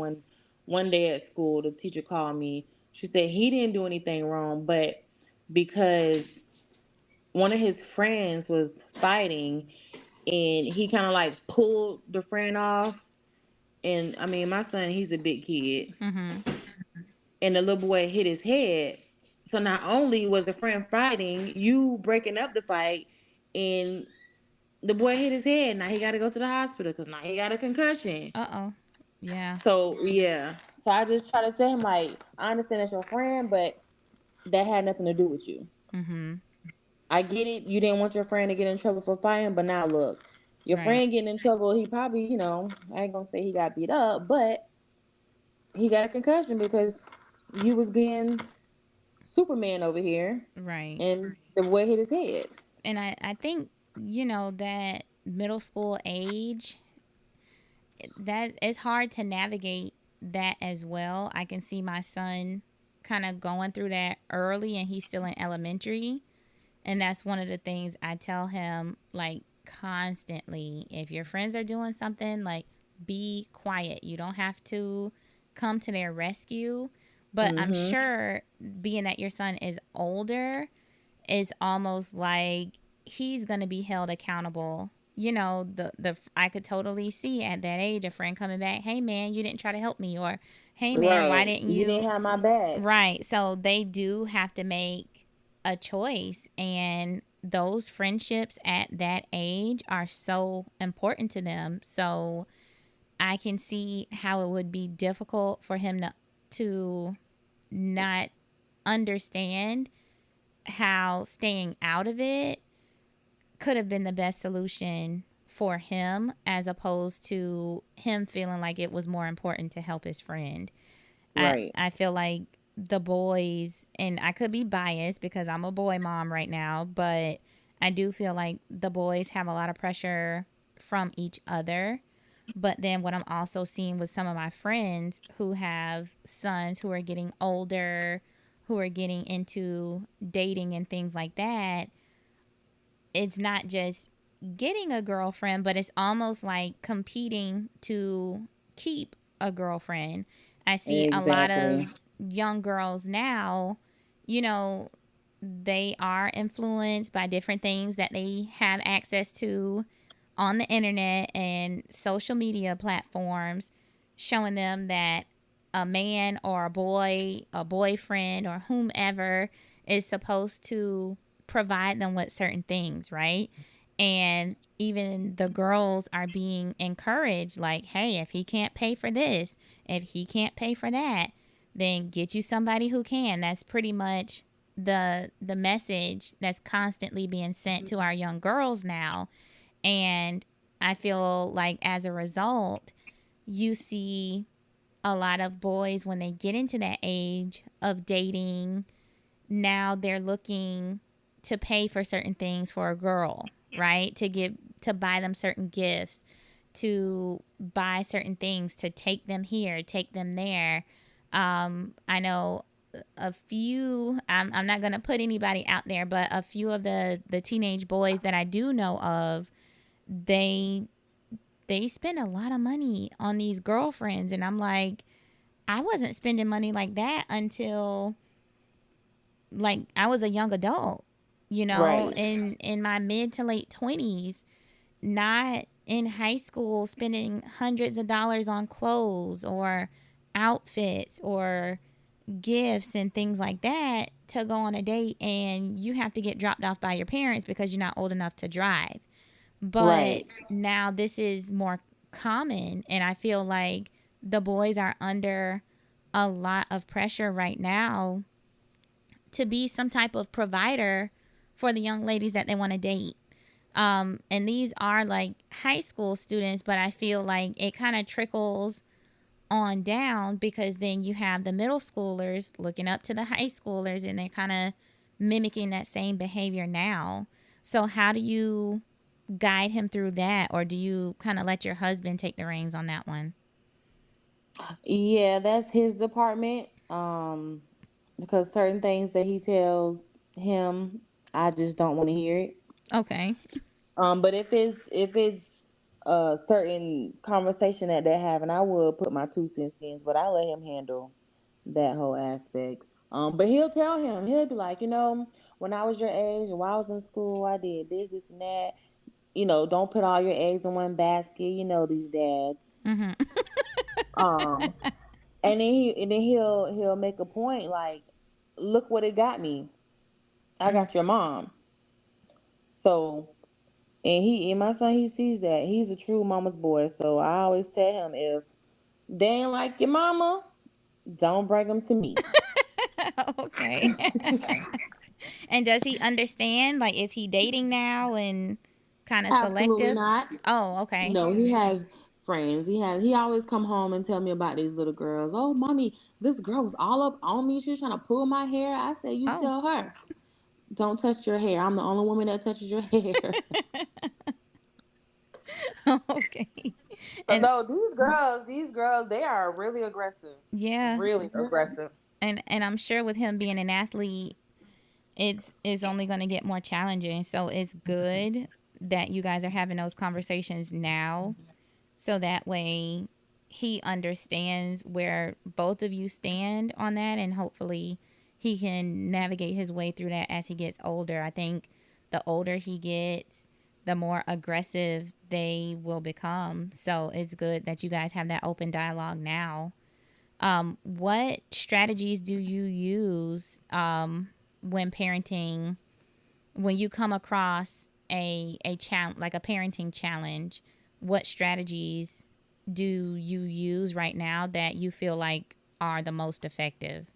one day at school. The teacher called me. She said he didn't do anything wrong, but because one of his friends was fighting and he kind of like pulled the friend off. And I mean, my son, he's a big kid, Mm-hmm. and the little boy hit his head. So not only was the friend fighting, you breaking up the fight, and the boy hit his head. Now he got to go to the hospital because now he got a concussion. Uh-oh. Yeah. So yeah, so I just try to tell him like, I understand that's your friend, but that had nothing to do with you. Mm-hmm. I get it. You didn't want your friend to get in trouble for fighting, but now look, your Right. friend getting in trouble. He probably, I ain't gonna say he got beat up, but he got a concussion because you was being Superman over here, Right. and the boy hit his head. And I think, that middle school age, that it's hard to navigate that as well. I can see my son kind of going through that early and he's still in elementary. And that's one of the things I tell him, like, constantly. If your friends are doing something, like, be quiet. You don't have to come to their rescue. But I'm Mm-hmm. sure, being that your son is older, is almost like he's going to be held accountable. The I could totally see at that age a friend coming back, "Hey man, you didn't try to help me," or "Hey man, why Right. didn't You you?" didn't have my back. Right. So they do have to make a choice, and those friendships at that age are so important to them. So I can see how it would be difficult for him to not understand how staying out of it could have been the best solution for him, as opposed to him feeling like it was more important to help his friend. Right. I feel like the boys, and I could be biased because I'm a boy mom right now, but I do feel like the boys have a lot of pressure from each other. But then what I'm also seeing with some of my friends who have sons who are getting older, who are getting into dating and things like that, it's not just getting a girlfriend, but it's almost like competing to keep a girlfriend. I see a lot Exactly. of young girls now, you know, they are influenced by different things that they have access to on the internet and social media platforms, showing them that a man or a boy, a boyfriend, or whomever is supposed to provide them with certain things, right? And even the girls are being encouraged, like, hey, if he can't pay for this, if he can't pay for that, then get you somebody who can. That's pretty much the message that's constantly being sent to our young girls now. And I feel like as a result, you see a lot of boys when they get into that age of dating, now they're looking to pay for certain things for a girl, right? To buy them certain gifts, to buy certain things, to take them here, take them there. I know a few. I'm not gonna put anybody out there, but a few of the teenage boys that I do know of, they they spend a lot of money on these girlfriends, and I'm like, I wasn't spending money like that until, like, I was a young adult, Right. in my mid to late 20s, not in high school spending hundreds of dollars on clothes or outfits or gifts and things like that to go on a date, and you have to get dropped off by your parents because you're not old enough to drive. But Right. now this is more common, and I feel like the boys are under a lot of pressure right now to be some type of provider for the young ladies that they want to date. And these are like high school students, but I feel like it kind of trickles on down, because then you have the middle schoolers looking up to the high schoolers and they're kind of mimicking that same behavior now. So, how do you guide him through that, or do you kind of let your husband take the reins on that one? Yeah, that's his department. Because certain things that he tells him, I just don't want to hear it. Okay. But if it's a certain conversation that they're having, I would put my 2 cents in, but I let him handle that whole aspect. But he'll tell him, he'll be like, when I was your age or while I was in school, I did this, and that. Don't put all your eggs in one basket. These dads. Mm-hmm. Um, and then he'll make a point like, look what it got me. I got your mom. So and my son, he sees that. He's a true mama's boy. So I always tell him, if they ain't like your mama, don't bring them to me. Okay. And does he understand? Like, is he dating now and kind of Absolutely selective? not. Oh, okay. No, he has friends. He always come home and tell me about these little girls. Oh, mommy, this girl was all up on me. She was trying to pull my hair. I said, you Oh, tell her, don't touch your hair. I'm the only woman that touches your hair. okay. So And no, these girls, they are really aggressive. yeah, Really aggressive. and I'm sure with him being an athlete, it's only going to get more challenging. So it's good that you guys are having those conversations now, so that way he understands where both of you stand on that, and hopefully he can navigate his way through that as he gets older. I think the older he gets, the more aggressive they will become. So it's good that you guys have that open dialogue now. What strategies do you use when parenting, when you come across a challenge, like a parenting challenge? What strategies do you use right now that you feel like are the most effective?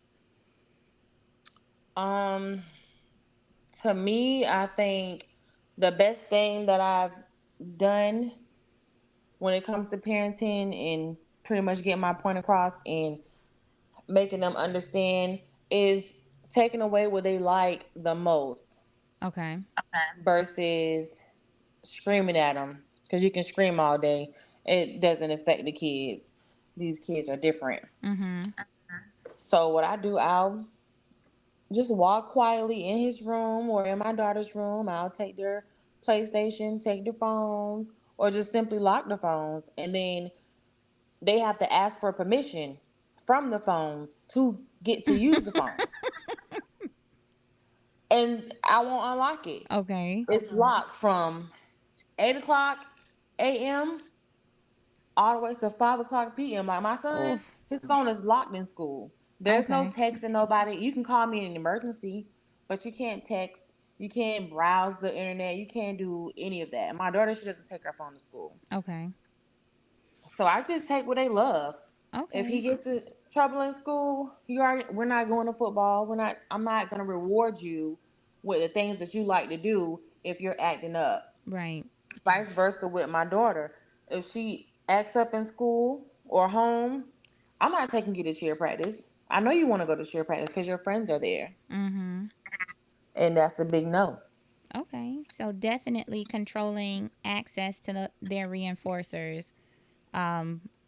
Um, to me, I think the best thing that I've done when it comes to parenting and pretty much getting my point across and making them understand is taking away what they like the most Okay. versus screaming at them, because you can scream all day. It doesn't affect the kids. These kids are different. Mm-hmm. So what I do, I'll just walk quietly in his room or in my daughter's room. I'll take their PlayStation, take their phones, or just simply lock the phones. And then they have to ask for permission from the phones to get to use the phone. And I won't unlock it. Okay. It's locked from 8 o'clock a.m. all the way to 5 o'clock p.m. Like my son, Oof. his phone is locked in school. There's no Okay. texting nobody. You can call me in an emergency, but you can't text. You can't browse the internet. You can't do any of that. My daughter, she doesn't take her phone to school. Okay. So I just take what they love. If he Okay. gets in trouble in school, we're not going to football. I'm not gonna reward you with the things that you like to do if you're acting up. Right. Vice versa with my daughter. If she acts up in school or home, I'm not taking you to cheer practice. I know you want to go to cheer practice because your friends are there. Mm-hmm. And that's a big no. Okay. So definitely controlling access to their reinforcers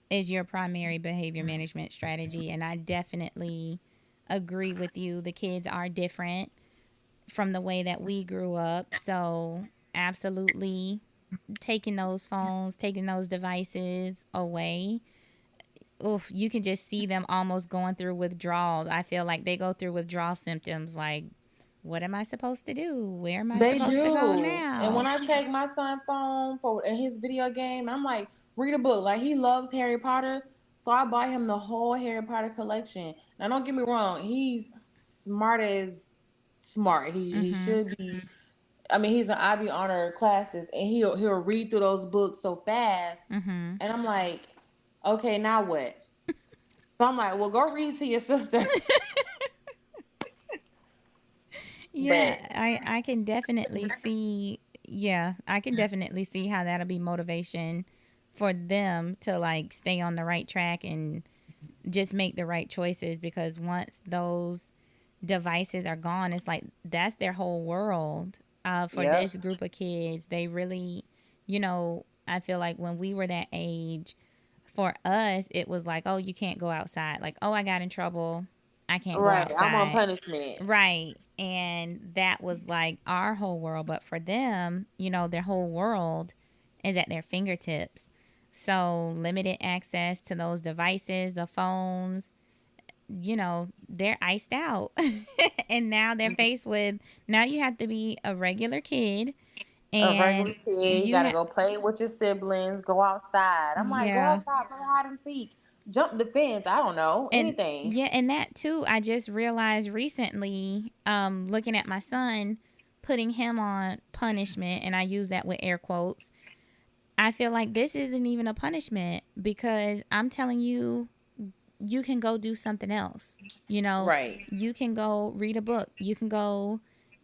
is your primary behavior management strategy. And I definitely agree with you. The kids are different from the way that we grew up. So, absolutely taking those phones, taking those devices away. Oof, you can just see them almost going through withdrawal. I feel like they go through withdrawal symptoms like, what am I supposed to do? Where am I They supposed to go do. And when now? I take my son phone for in his video game, I'm like, read a book. Like he loves Harry Potter. So I buy him the whole Harry Potter collection. Now don't get me wrong, he's smart as smart. He Mm-hmm. should be. I mean, he's an IB honor classes, and he'll read through those books so fast, Mm-hmm. and I'm like, okay, now what? So I'm like, well, go read to your sister. Yeah, But I can definitely see. Yeah, I can definitely see how that'll be motivation for them to like stay on the right track and just make the right choices, because once those devices are gone, it's like that's their whole world. For Yep. this group of kids, they really, you know, I feel like when we were that age, for us, it was like, oh, you can't go outside. Like, oh, I got in trouble. I can't go Right. I'm on outside. punishment. Right. And that was like our whole world. But for them, their whole world is at their fingertips. So limited access to those devices, the phones, they're iced out. And now they're faced with, now you have to be a regular kid, A regular and kid, you you gotta have, go play with your siblings, go outside. I'm like, go yeah. outside, play hide and seek, jump the fence. I don't know And anything. yeah, and that too, I just realized recently, looking at my son, putting him on punishment, and I use that with air quotes. I feel like this isn't even a punishment, because I'm telling you, you can go do something else. Right. You can go read a book. You can go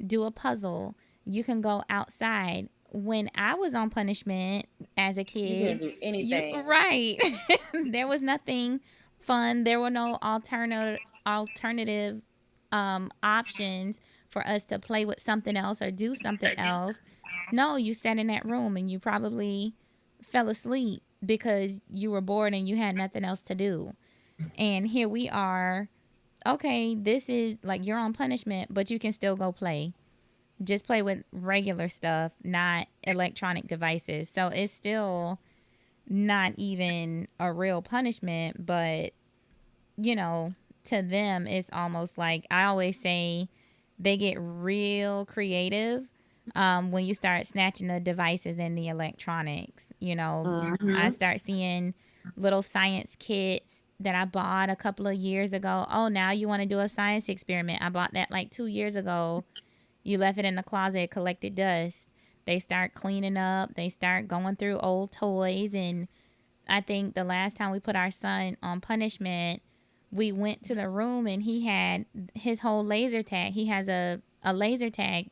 do a puzzle. You can go outside. When I was on punishment as a You can kid, do you anything. right. There was nothing fun. There were no alternative options for us to play with something else or do something else. No, you sat in that room and you probably fell asleep because you were bored and you had nothing else to do. And here we are. Okay, this is like you're on punishment, but you can still go play. Just play with regular stuff, not electronic devices. So it's still not even a real punishment, but you know, to them, it's almost like, I always say, they get real creative when you start snatching the devices and the electronics. I Hmm. start seeing little science kits that I bought a couple of years ago. Oh, now you want to do a science experiment? I bought that like 2 years ago. You left it in the closet, it collected dust. They start cleaning up, they start going through old toys. And I think the last time we put our son on punishment, we went to the room and he had his whole laser tag. He has a laser tag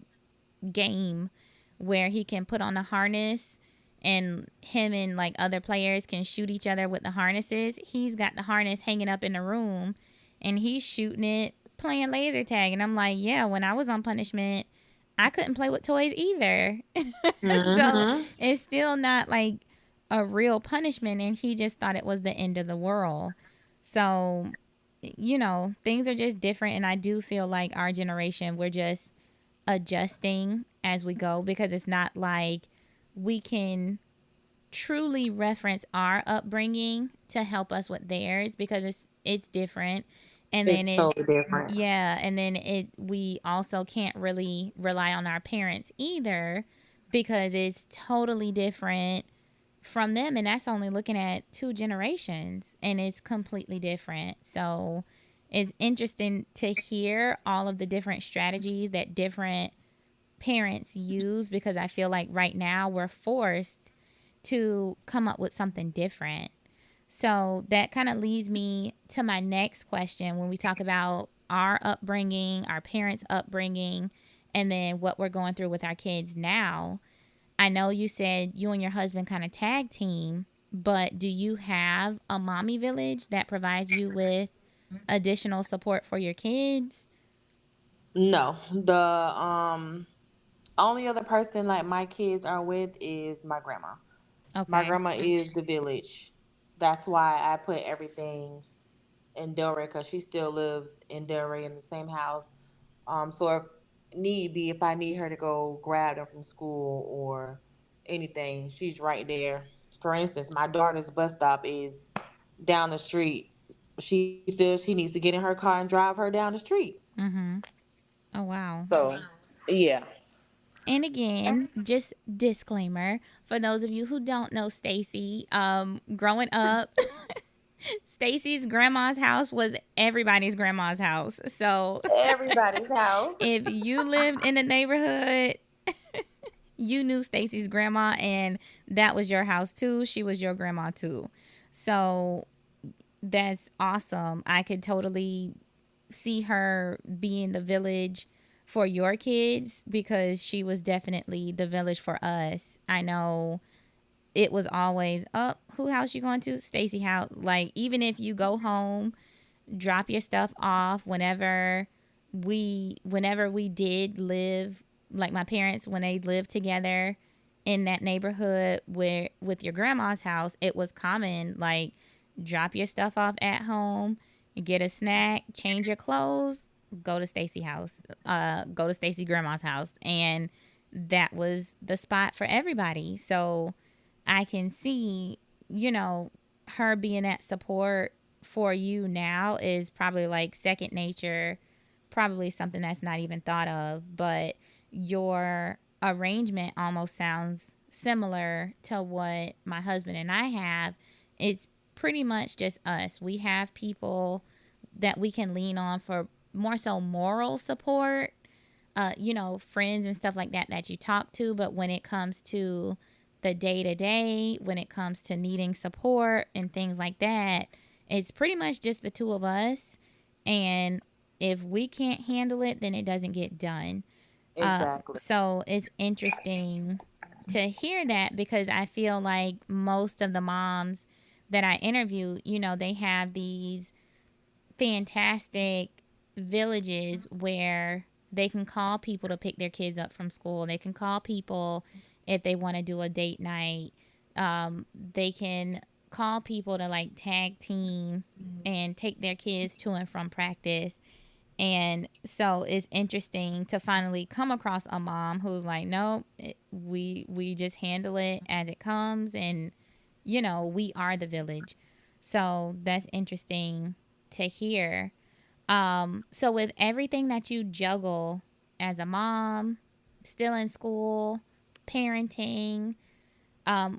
game where he can put on the harness, and him and like other players can shoot each other with the harnesses. He's got the harness hanging up in the room and he's shooting it, playing laser tag. And I'm like, yeah, when I was on punishment, I couldn't play with toys either. So Hmm. it's still not like a real punishment, and he just thought it was the end of the world. So, things are just different, and I do feel like our generation, we're just adjusting as we go, because it's not like we can truly reference our upbringing to help us with theirs, because it's different. And then It's it's, totally different. yeah, and then we also can't really rely on our parents either, because it's totally different from them, and that's only looking at two generations, and it's completely different. So it's interesting to hear all of the different strategies that different parents use, because I feel like right now we're forced to come up with something different. So that kind of leads me to my next question when we talk about our upbringing, our parents' upbringing, and then what we're going through with our kids now. I know you said you and your husband kind of tag team, but do you have a mommy village that provides you with additional support for your kids? No, the only other person like my kids are with is my grandma. My Okay. grandma is the village. That's why I put everything in Delray, because she still lives in Delray in the same house. So if need be, if I need her to go grab them from school or anything, she's right there. For instance, my daughter's bus stop is down the street. She feels she needs to get in her car and drive her down the street. Mm-hmm. Oh, wow. So, yeah. And again, just disclaimer for those of you who don't know Stacey, growing up, Stacey's grandma's house was everybody's grandma's house. So Everybody's house. if you lived in the neighborhood, you knew Stacey's grandma, and that was your house too. She was your grandma too. So that's awesome. I could totally see her being the village for your kids, because she was definitely the village for us. I know it was always, oh, who house you going to? Stacey house. Like, even if you go home, drop your stuff off. Whenever we did live, like my parents, when they lived together in that neighborhood where with your grandma's house, it was common, like, drop your stuff off at home, get a snack, change your clothes, go to Stacey house, go to Stacey grandma's house. And that was the spot for everybody. So I can see, you know, her being that support for you now is probably like second nature, probably something that's not even thought of. But your arrangement almost sounds similar to what my husband and I have. It's pretty much just us. We have people that we can lean on for more so moral support, friends and stuff like that that you talk to. But when it comes to the day to day, when it comes to needing support and things like that, it's pretty much just the two of us. And if we can't handle it, then it doesn't get done. Exactly. So it's interesting to hear that because I feel like most of the moms that I interview, they have these fantastic villages where they can call people to pick their kids up from school. They can call people if they want to do a date night. They can call people to like tag team and take their kids to and from practice. And so it's interesting to finally come across a mom who's like, no, we just handle it as it comes, and we are the village. So that's interesting to hear. So with everything that you juggle as a mom, still in school, parenting,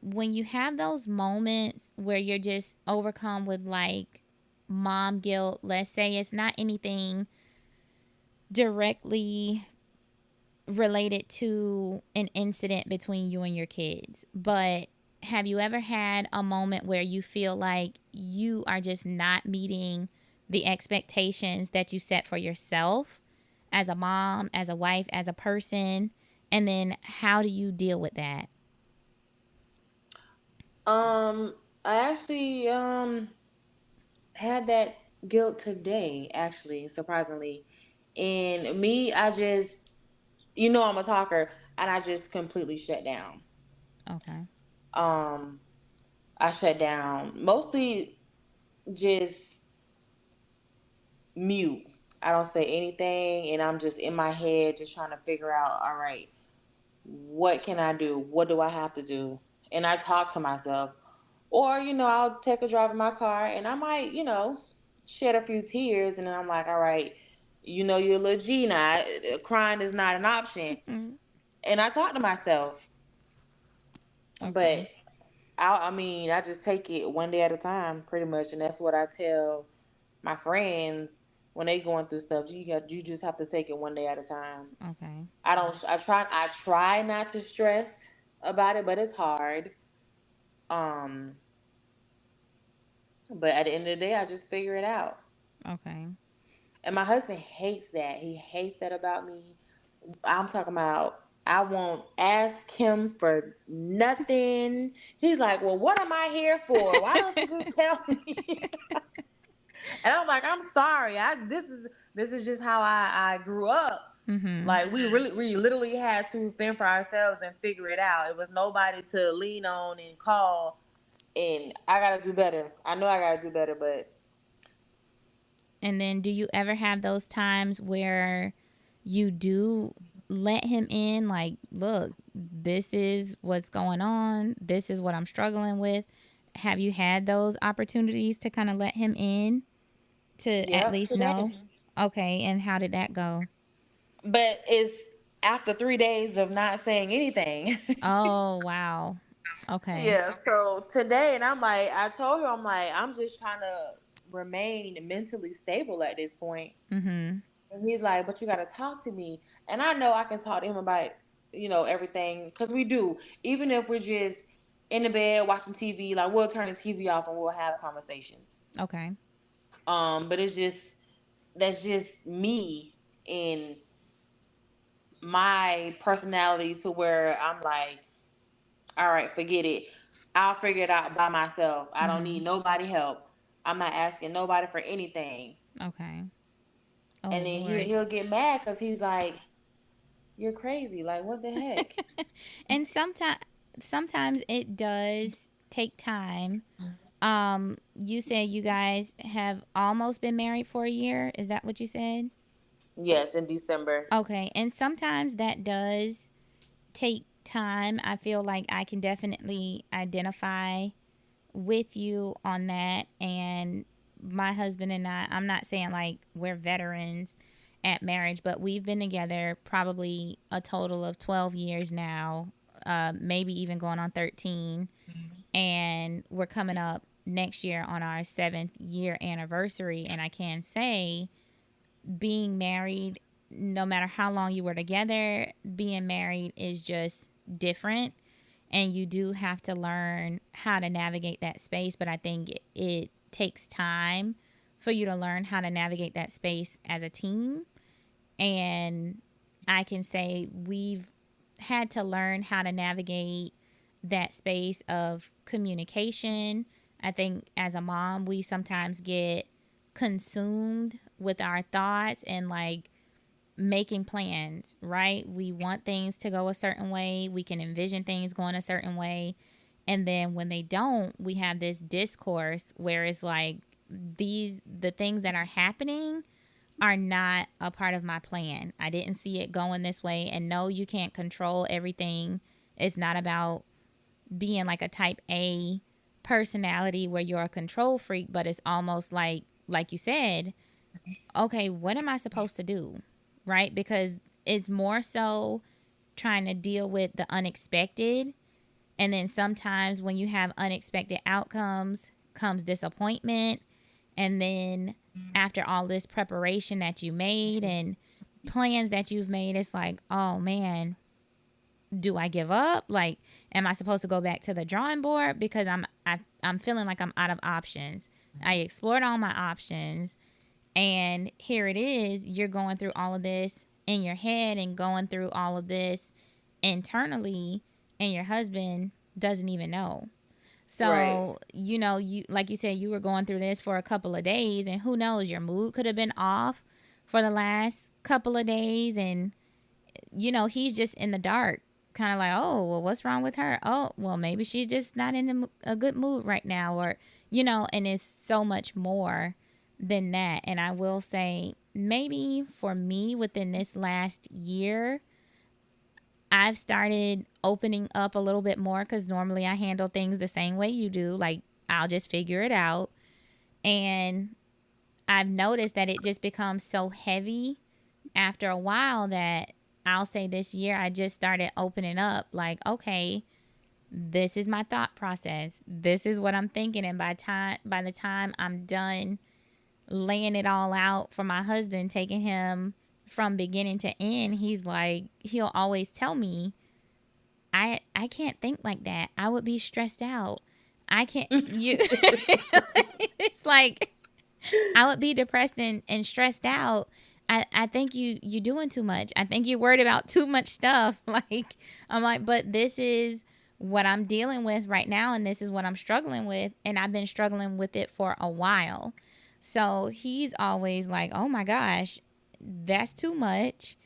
when you have those moments where you're just overcome with like mom guilt, let's say it's not anything directly related to an incident between you and your kids, but have you ever had a moment where you feel like you are just not meeting the expectations that you set for yourself as a mom, as a wife, as a person? And then how do you deal with that? I actually had that guilt today, actually, surprisingly. And me, I just, I'm a talker, and I just completely shut down. Okay. Um, I shut down, mostly just mute. I don't say anything, and I'm just in my head, just trying to figure out, all right, what can I do? What do I have to do? And I talk to myself. Or, I'll take a drive in my car and I might, shed a few tears. And then I'm like, all right, you're a little G now. Crying is not an option. And I talk to myself. But Okay. I just take it one day at a time, pretty much. And that's what I tell my friends when they going through stuff. You just have to take it one day at a time. Okay. I try not to stress about it, but it's hard. Um, but at the end of the day, I just figure it out. Okay. And my husband hates that. He hates that about me. I'm talking about I won't ask him for nothing. He's like, "Well, what am I here for? Why don't you just tell me?" And I'm like, "I'm sorry. This is just how I grew up. Mhm. Like we literally had to fend for ourselves and figure it out. It was nobody to lean on and call. And I gotta do better. I know I gotta do better, but And then do you ever have those times where you do let him in, like, look, this is what's going on, this is what I'm struggling with? Have you had those opportunities to kind of let him in to at yep, least today. know? Okay, and how did that go? But it's after 3 days of not saying anything. Oh, wow. Okay. Yeah, so today, and I told her, I'm like, I'm just trying to remain mentally stable at this point. Mhm. And he's like, but you got to talk to me. And I know I can talk to him about, everything. Because we do. Even if we're just in the bed watching TV, like we'll turn the TV off and we'll have conversations. Okay. But that's just me and my personality to where I'm like, all right, forget it. I'll figure it out by myself. I don't Mm-hmm. need nobody help. I'm not asking nobody for anything. Okay. Oh And then he'll Lord. he'll get mad because he's like, "You're crazy. Like, what the heck?" And sometimes it does take time. You said you guys have almost been married for a year. Is that what you said? Yes, in December. Okay. And sometimes that does take time. I feel like I can definitely identify with you on that. And my husband and I'm not saying like we're veterans at marriage, but we've been together probably a total of 12 years now, maybe even going on 13. And we're coming up next year on our 7th-year anniversary. And I can say, being married, no matter how long you were together, being married is just different. And you do have to learn how to navigate that space. But I think it takes time for you to learn how to navigate that space as a team. And I can say we've had to learn how to navigate that space of communication. I think as a mom, we sometimes get consumed with our thoughts and like making plans, right? We want things to go a certain way. We can envision things going a certain way. And then when they don't, we have this discourse where it's like the things that are happening are not a part of my plan. I didn't see it going this way. And no, you can't control everything. It's not about being like a type A personality where you're a control freak, but it's almost like you said, okay, what am I supposed to do? Right? Because it's more so trying to deal with the unexpected. And then sometimes when you have unexpected outcomes comes disappointment. And then after all this preparation that you made and plans that you've made, it's like, oh man, do I give up? Like, am I supposed to go back to the drawing board because I'm feeling like I'm out of options. I explored all my options, and here it is. You're going through all of this in your head and going through all of this internally, and your husband doesn't even know. Right. So, you like you said, you were going through this for a couple of days, and who knows, your mood could have been off for the last couple of days, and he's just in the dark, kind of like, oh, well, what's wrong with her? Oh, well, maybe she's just not in a good mood right now, or and it's so much more than that. And I will say, maybe for me, within this last year, I've started opening up a little bit more because normally I handle things the same way you do. Like, I'll just figure it out. And I've noticed that it just becomes so heavy after a while that I'll say this year I just started opening up. Like, okay, this is my thought process. This is what I'm thinking. And by the time I'm done laying it all out for my husband, taking him from beginning to end, he'll always tell me, I can't think like that. I would be stressed out. I can't you It's like I would be depressed and stressed out. I think you doing too much. I think you're worried about too much stuff. Like, I'm like, but this is what I'm dealing with right now, and this is what I'm struggling with, and I've been struggling with it for a while. So he's always like, oh my gosh, that's too much.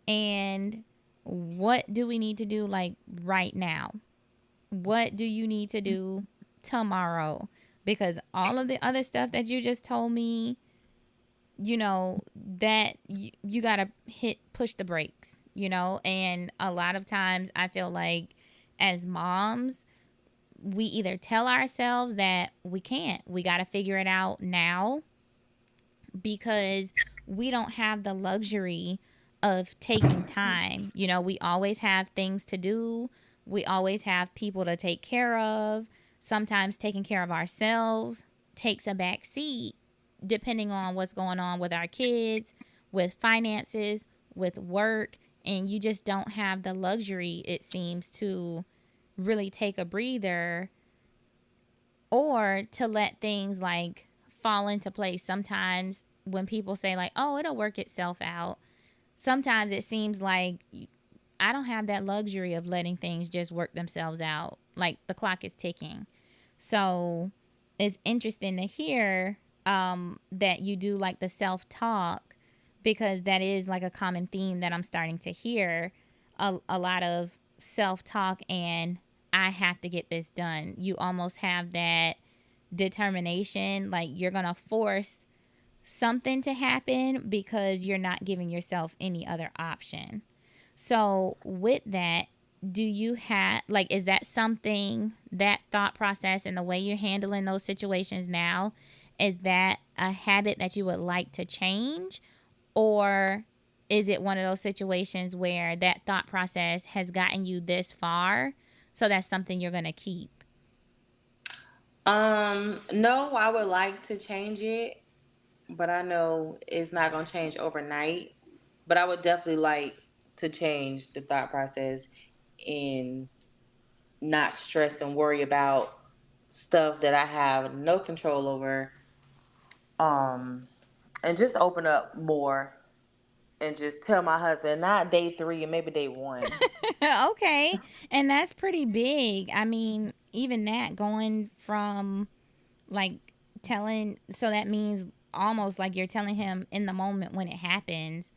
And what do we need to do, like, right now? What do you need to do tomorrow? Because all of the other stuff that you just told me, that you gotta push the brakes, and a lot of times I feel like as moms, we either tell ourselves that we gotta figure it out now because we don't have the luxury of taking time. We always have things to do. We always have people to take care of. Sometimes taking care of ourselves takes a back seat depending on what's going on with our kids, with finances, with work, and you just don't have the luxury, it seems, to really take a breather or to let things like fall into place. Sometimes when people say like, oh, it'll work itself out, sometimes it seems like I don't have that luxury of letting things just work themselves out. Like the clock is ticking. So it's interesting to hear that you do like the self talk, because that is like a common theme that I'm starting to hear, a lot of self talk and I have to get this done. You almost have that determination, like you're going to force something to happen because you're not giving yourself any other option. So, with that, do you have, like, is that something, that thought process and the way you're handling those situations now, is that a habit that you would like to change? Or is it one of those situations where that thought process has gotten you this far? So that's something you're going to keep? No, I would like to change it, but I know it's not gonna change overnight. But I would definitely like to change the thought process and not stress and worry about stuff that I have no control over. Um, and just open up more and just tell my husband not day three and maybe day one. Okay. And that's pretty big. I mean, even that, going from like telling, so that means almost like you're telling him in the moment when it happens,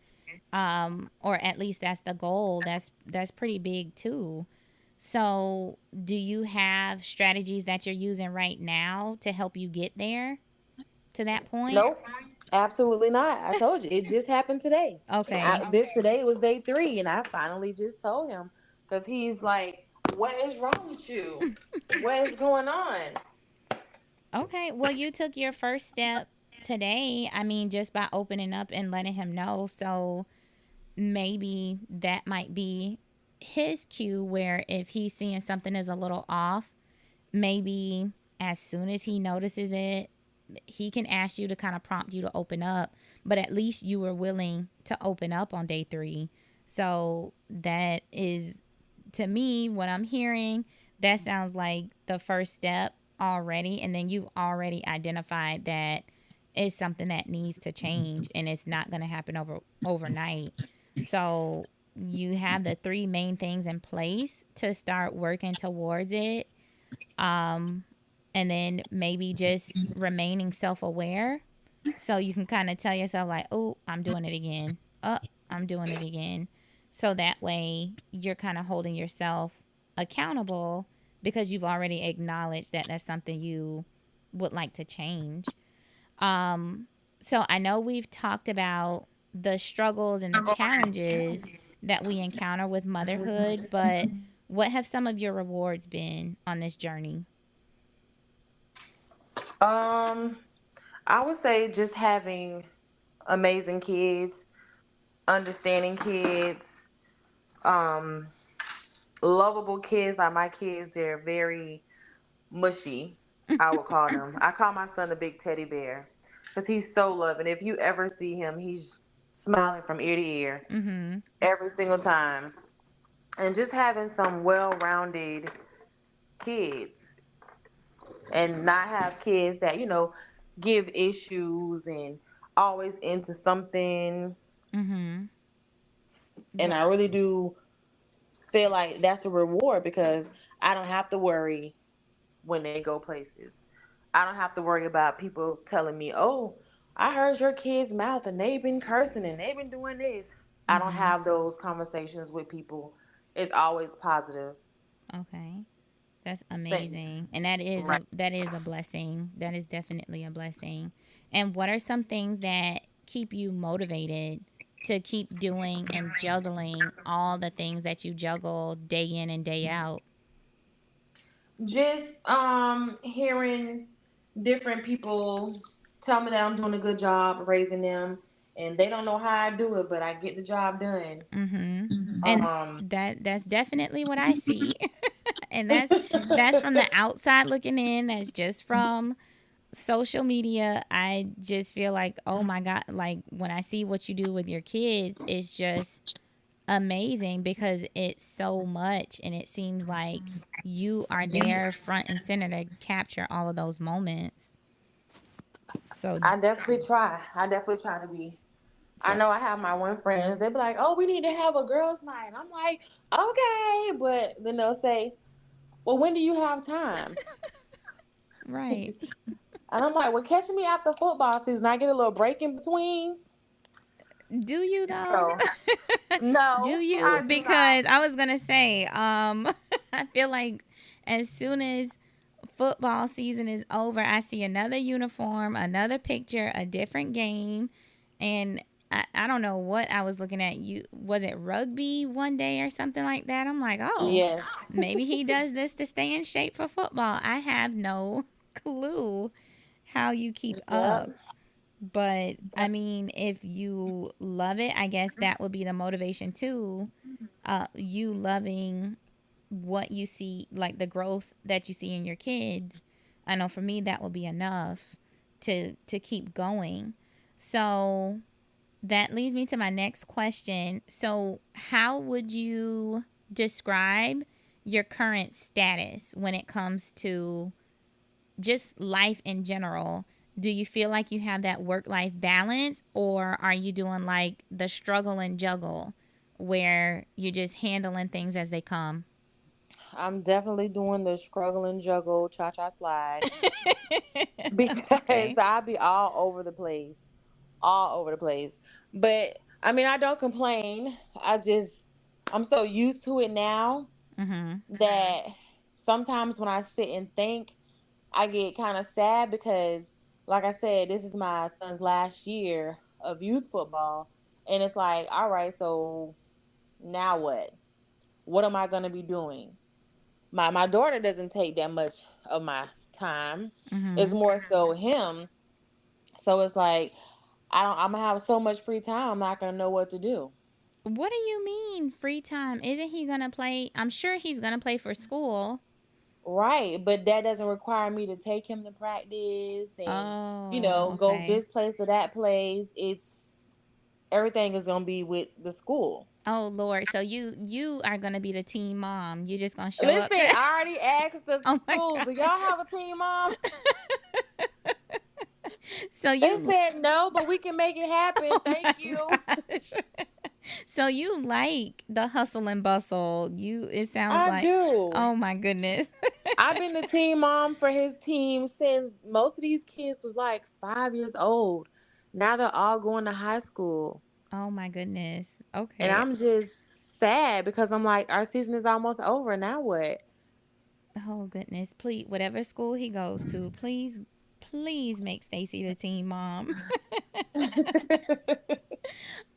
or at least that's the goal. That's pretty big too. So do you have strategies that you're using right now to help you get there, to that point? Nope, absolutely not. I told you it just happened today. Okay. This today was day three, and I finally just told him because he's like, "What is wrong with you? What is going on?" Okay, well, you took your first step today, I mean, just by opening up and letting him know. So maybe that might be his cue, where if he's seeing something is a little off, maybe as soon as he notices it, he can ask you to kind of prompt you to open up. But at least you were willing to open up on day three. So that is, to me, what I'm hearing, that sounds like the first step already. And then you've already identified that it's something that needs to change and it's not going to happen overnight. So you have the three main things in place to start working towards it. Um, and then maybe just remaining self aware. So you can kind of tell yourself, like, oh, I'm doing it again. Oh, I'm doing it again. So that way you're kind of holding yourself accountable, because you've already acknowledged that that's something you would like to change. Um, so I know we've talked about the struggles and the challenges that we encounter with motherhood, but what have some of your rewards been on this journey? Um, I would say just having amazing kids, understanding kids, um, lovable kids. Like my kids, they're very mushy. I would call them. I call my son a big teddy bear because he's so loving. If you ever see him, he's smiling from ear to ear Mm-hmm. every single time. And just having some well-rounded kids and not have kids that give issues and always into something. Mm-hmm. And What? I really do feel like that's a reward because I don't have to worry when they go places. I don't have to worry about people telling me, "Oh, I heard your kid's mouth and they've been cursing and they've been doing this." I don't Mm-hmm. have those conversations with people. It's always positive. Okay. That's Thanks. amazing. And that is Right. a blessing. That is definitely a blessing. And what are some things that keep you motivated to keep doing and juggling all the things that you juggle day in and day out? Just hearing different people tell me that I'm doing a good job raising them and they don't know how I do it, but I get the job done. Mm-hmm. And Um that's definitely what I see. And that's from the outside looking in. That's just from social media. I just feel like, oh my God, like when I see what you do with your kids, it's just amazing, because it's so much and it seems like you are there front and center to capture all of those moments. So, I definitely try. I definitely try to be. I So know I have my one friends. They be like, "Oh, we need to have a girls' night." I'm like, "Okay," but then they'll say, "Well, when do you have time?" right. And I'm like, "Well, catch me after football season. I get a little break in between." Do you though? So Do no, you? I do not. Because I was gonna say, I feel like as soon as football season is over, I see another uniform, another picture, a different game, and I don't know what I was looking at. You was it rugby one day or something like that? I'm like, oh, Yes. maybe he does this to stay in shape for football. I have no clue how you keep Yep. up. But I mean, if you love it, I guess that would be the motivation too. You loving what you see, like the growth that you see in your kids. I know for me that will be enough to keep going. So that leads me to my next question. So how would you describe your current status when it comes to just life in general? Do you feel like you have that work life balance, or are you doing like the struggle and juggle where you're just handling things as they come? I'm definitely doing the struggle and juggle cha cha slide because Okay. I be all over the place. All over the place. But I mean, I don't complain. I'm so used to it now Mhm. that sometimes when I sit and think, I get kind of sad because, like I said, this is my son's last year of youth football. And it's like, all right, so now what? What am I going to be doing? My daughter doesn't take that much of my time. It's Mhm. more so him. So it's like, I'm going to have so much free time, I'm not going to know what to do. What do you mean free time? Isn't he gonna play? I'm sure he's gonna play for school. Right, but that doesn't require me to take him to practice and Oh, go okay. this place to that place. It's everything is gonna be with the school. Oh Lord. So you are gonna be the team mom. You just gonna show Listen, up to I already asked the Oh my schools, god. do y'all have a team mom? So They you said no, but we can make it happen. Oh Thank my you. gosh. So you like the hustle and bustle. It sounds I like, do. oh my goodness. I've been the team mom for his team since most of these kids was like 5 years old. Now they're all going to high school. Oh my goodness. And Okay. I'm just sad because I'm like, our season is almost over. Now what? Oh goodness. Please, whatever school he goes to, please make Stacey the team mom.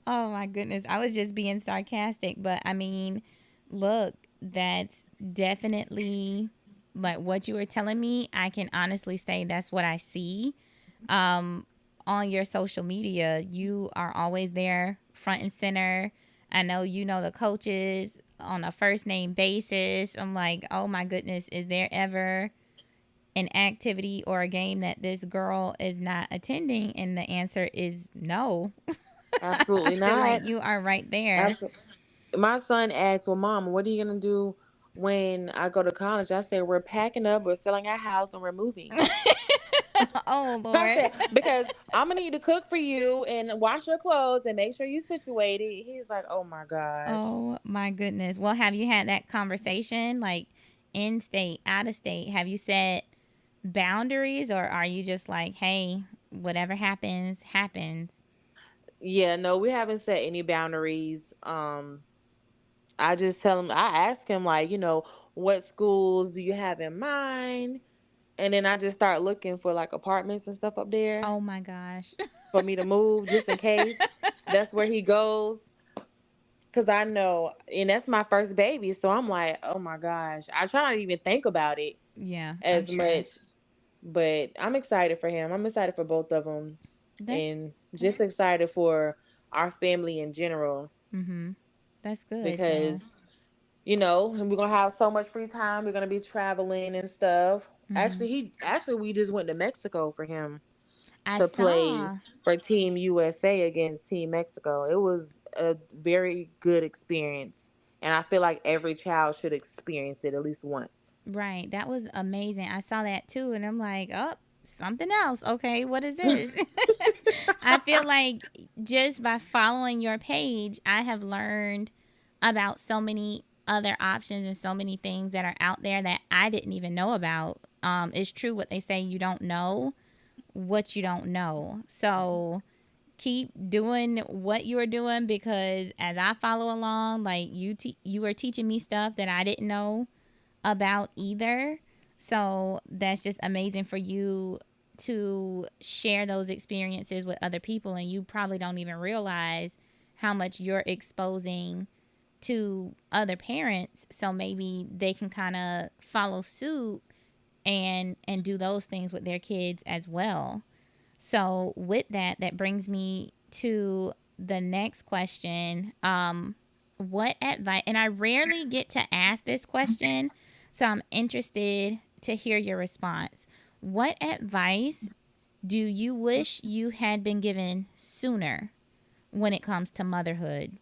Oh my goodness. I was just being sarcastic, but I mean, look, that's definitely like what you were telling me. I can honestly say that's what I see. On your social media, you are always there front and center. I know you know the coaches on a first name basis. I'm like, oh my goodness, is there ever an activity or a game that this girl is not attending? And the answer is no. I Absolutely feel like not. you are right there. Absolutely. My son asked, "Well, Mom, what are you gonna do when I go to college?" I said, "We're packing up, we're selling our house, and we're moving." Oh I Lord. said, "Because I'm gonna need to cook for you and wash your clothes and make sure you situated." He's like, "Oh my gosh." Oh my goodness. Well, have you had that conversation like in state, out of state? Have you set boundaries, or are you just like, hey, whatever happens, happens? Yeah, no, we haven't set any boundaries. I just tell him. I ask him like, what schools do you have in mind? And then I just start looking for like apartments and stuff up there Oh my gosh. for me to move just in case that's where he goes. Cause I know, and that's my first baby. So I'm like, oh my gosh. I try not to even think about it Yeah, I'm as sure. much, but I'm excited for him. I'm excited for both of them That's and good. just excited for our family in general Mhm. That's good because, though. we're going to have so much free time. We're going to be traveling and stuff. Mhm. Actually, we just went to Mexico for him I to play saw. for Team USA against Team Mexico. It was a very good experience. And I feel like every child should experience it at least once. Right. That was amazing. I saw that too, and I'm like, oh. something else. Okay, what is this? I feel like just by following your page, I have learned about so many other options and so many things that are out there that I didn't even know about. It's true what they say, you don't know what you don't know. So keep doing what you are doing, because as I follow along, like you are teaching me stuff that I didn't know about either. So that's just amazing for you to share those experiences with other people, and you probably don't even realize how much you're exposing to other parents, so maybe they can kind of follow suit and do those things with their kids as well. So with that, that brings me to the next question. What advice, and I rarely get to ask this question, so I'm interested to hear your response. What advice do you wish you had been given sooner when it comes to motherhood?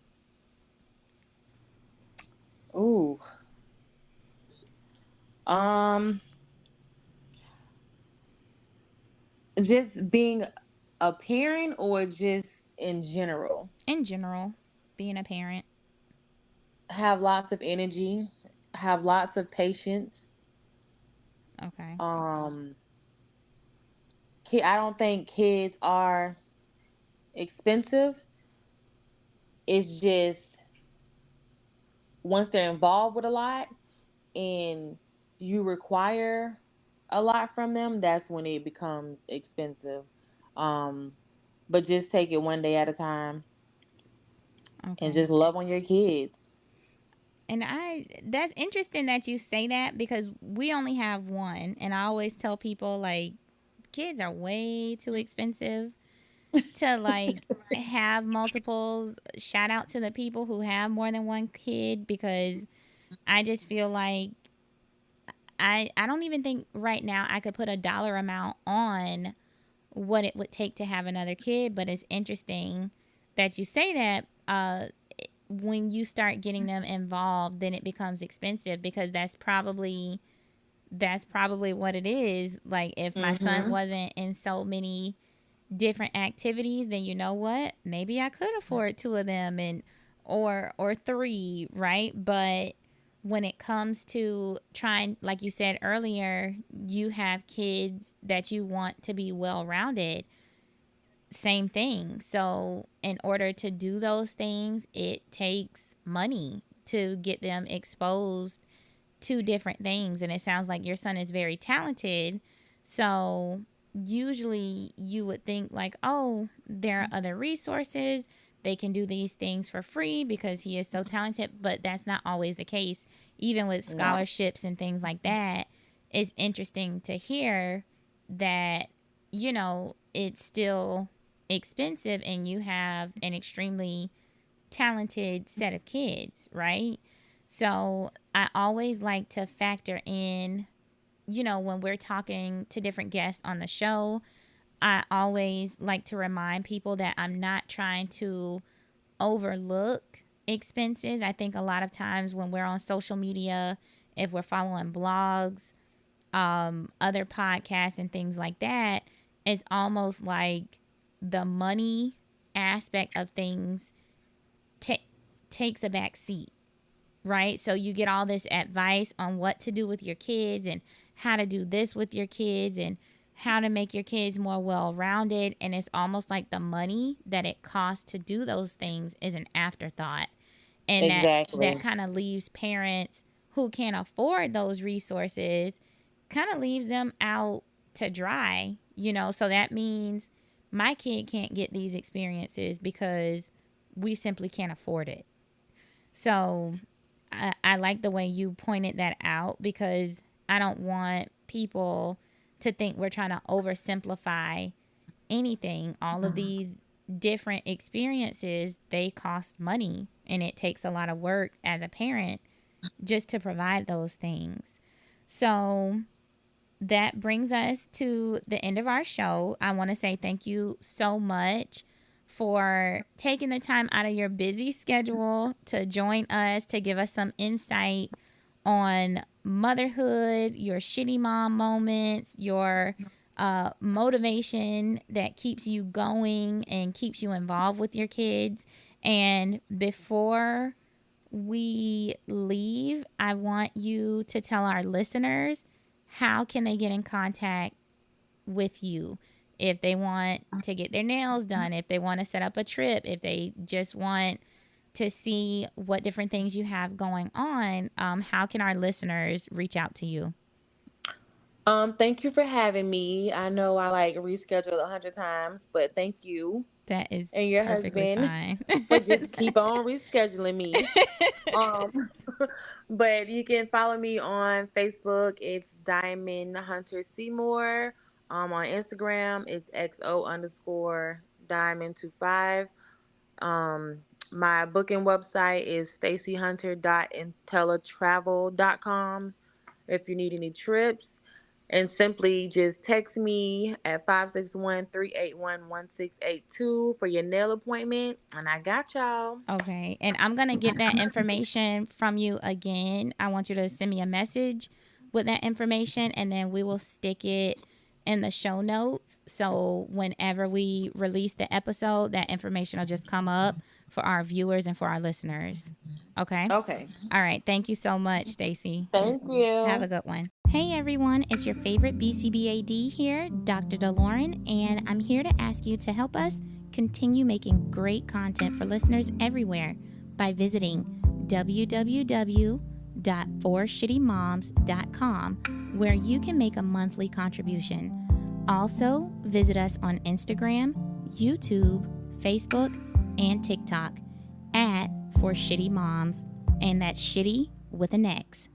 Ooh. Um, just being a parent or just in general? In general, being a parent. Have lots of energy, have lots of patience. Okay. Um, I don't think kids are expensive. It's just once they're involved with a lot and you require a lot from them, that's when it becomes expensive. Um, but just take it one day at a time and Okay. just love on your kids. And that's interesting that you say that, because we only have one, and I always tell people like kids are way too expensive to like have multiples. Shout out to the people who have more than one kid, because I just feel like I don't even think right now I could put a dollar amount on what it would take to have another kid, but it's interesting that you say that. When you start getting them involved, then it becomes expensive, because that's probably what it is. Like if my son Mm-hmm. wasn't in so many different activities, then you know what? Maybe I could afford two of them, and or three, right? But when it comes to trying, like you said earlier, you have kids that you want to be well rounded. Same thing. So, in order to do those things, it takes money to get them exposed to different things. And it sounds like your son is very talented. So usually you would think like, oh, there are other resources. They can do these things for free because he is so talented. But that's not always the case. Even with No. scholarships and things like that, it's interesting to hear that, it's still expensive and you have an extremely talented set of kids, right? So I always like to factor in, when we're talking to different guests on the show, I always like to remind people that I'm not trying to overlook expenses. I think a lot of times when we're on social media, if we're following blogs, other podcasts, and things like that, it's almost like the money aspect of things ta- takes a back seat, right? So you get all this advice on what to do with your kids and how to do this with your kids and how to make your kids more well-rounded, and it's almost like the money that it costs to do those things is an afterthought. And that Exactly. kind of leaves parents who can't afford those resources, kind of leaves them out to dry, so that means my kid can't get these experiences because we simply can't afford it. So I like the way you pointed that out, because I don't want people to think we're trying to oversimplify anything. All of these different experiences, they cost money, and it takes a lot of work as a parent just to provide those things. So that brings us to the end of our show. I want to say thank you so much for taking the time out of your busy schedule to join us, to give us some insight on motherhood, your shitty mom moments, your motivation that keeps you going and keeps you involved with your kids. And before we leave, I want you to tell our listeners how can they get in contact with you if they want to get their nails done, if they want to set up a trip, if they just want to see what different things you have going on. How can our listeners reach out to you? Thank you for having me. I know I like rescheduled 100 times, but thank you That is and your perfectly husband fine. for just keep on rescheduling me. Um, but you can follow me on Facebook. It's Diamond Hunter Seymour. On Instagram, it's XO_Diamond25. Um, my booking website is stacyhunter.intellitravel.com if you need any trips. And simply just text me at 561-381-1682 for your nail appointment. And I got y'all. Okay. And I'm going to get that information from you again. I want you to send me a message with that information, and then we will stick it in the show notes. So whenever we release the episode, that information will just come up for our viewers and for our listeners. Okay. Okay. All right. Thank you so much, Stacey. Thank Have a you. good one. Hey everyone, it's your favorite BCBAD here, Dr. DeLauren, and I'm here to ask you to help us continue making great content for listeners everywhere by visiting www.forshittymoms.com, where you can make a monthly contribution. Also, visit us on Instagram, YouTube, Facebook, and TikTok at For Shitty Moms, and that's shitty with an X.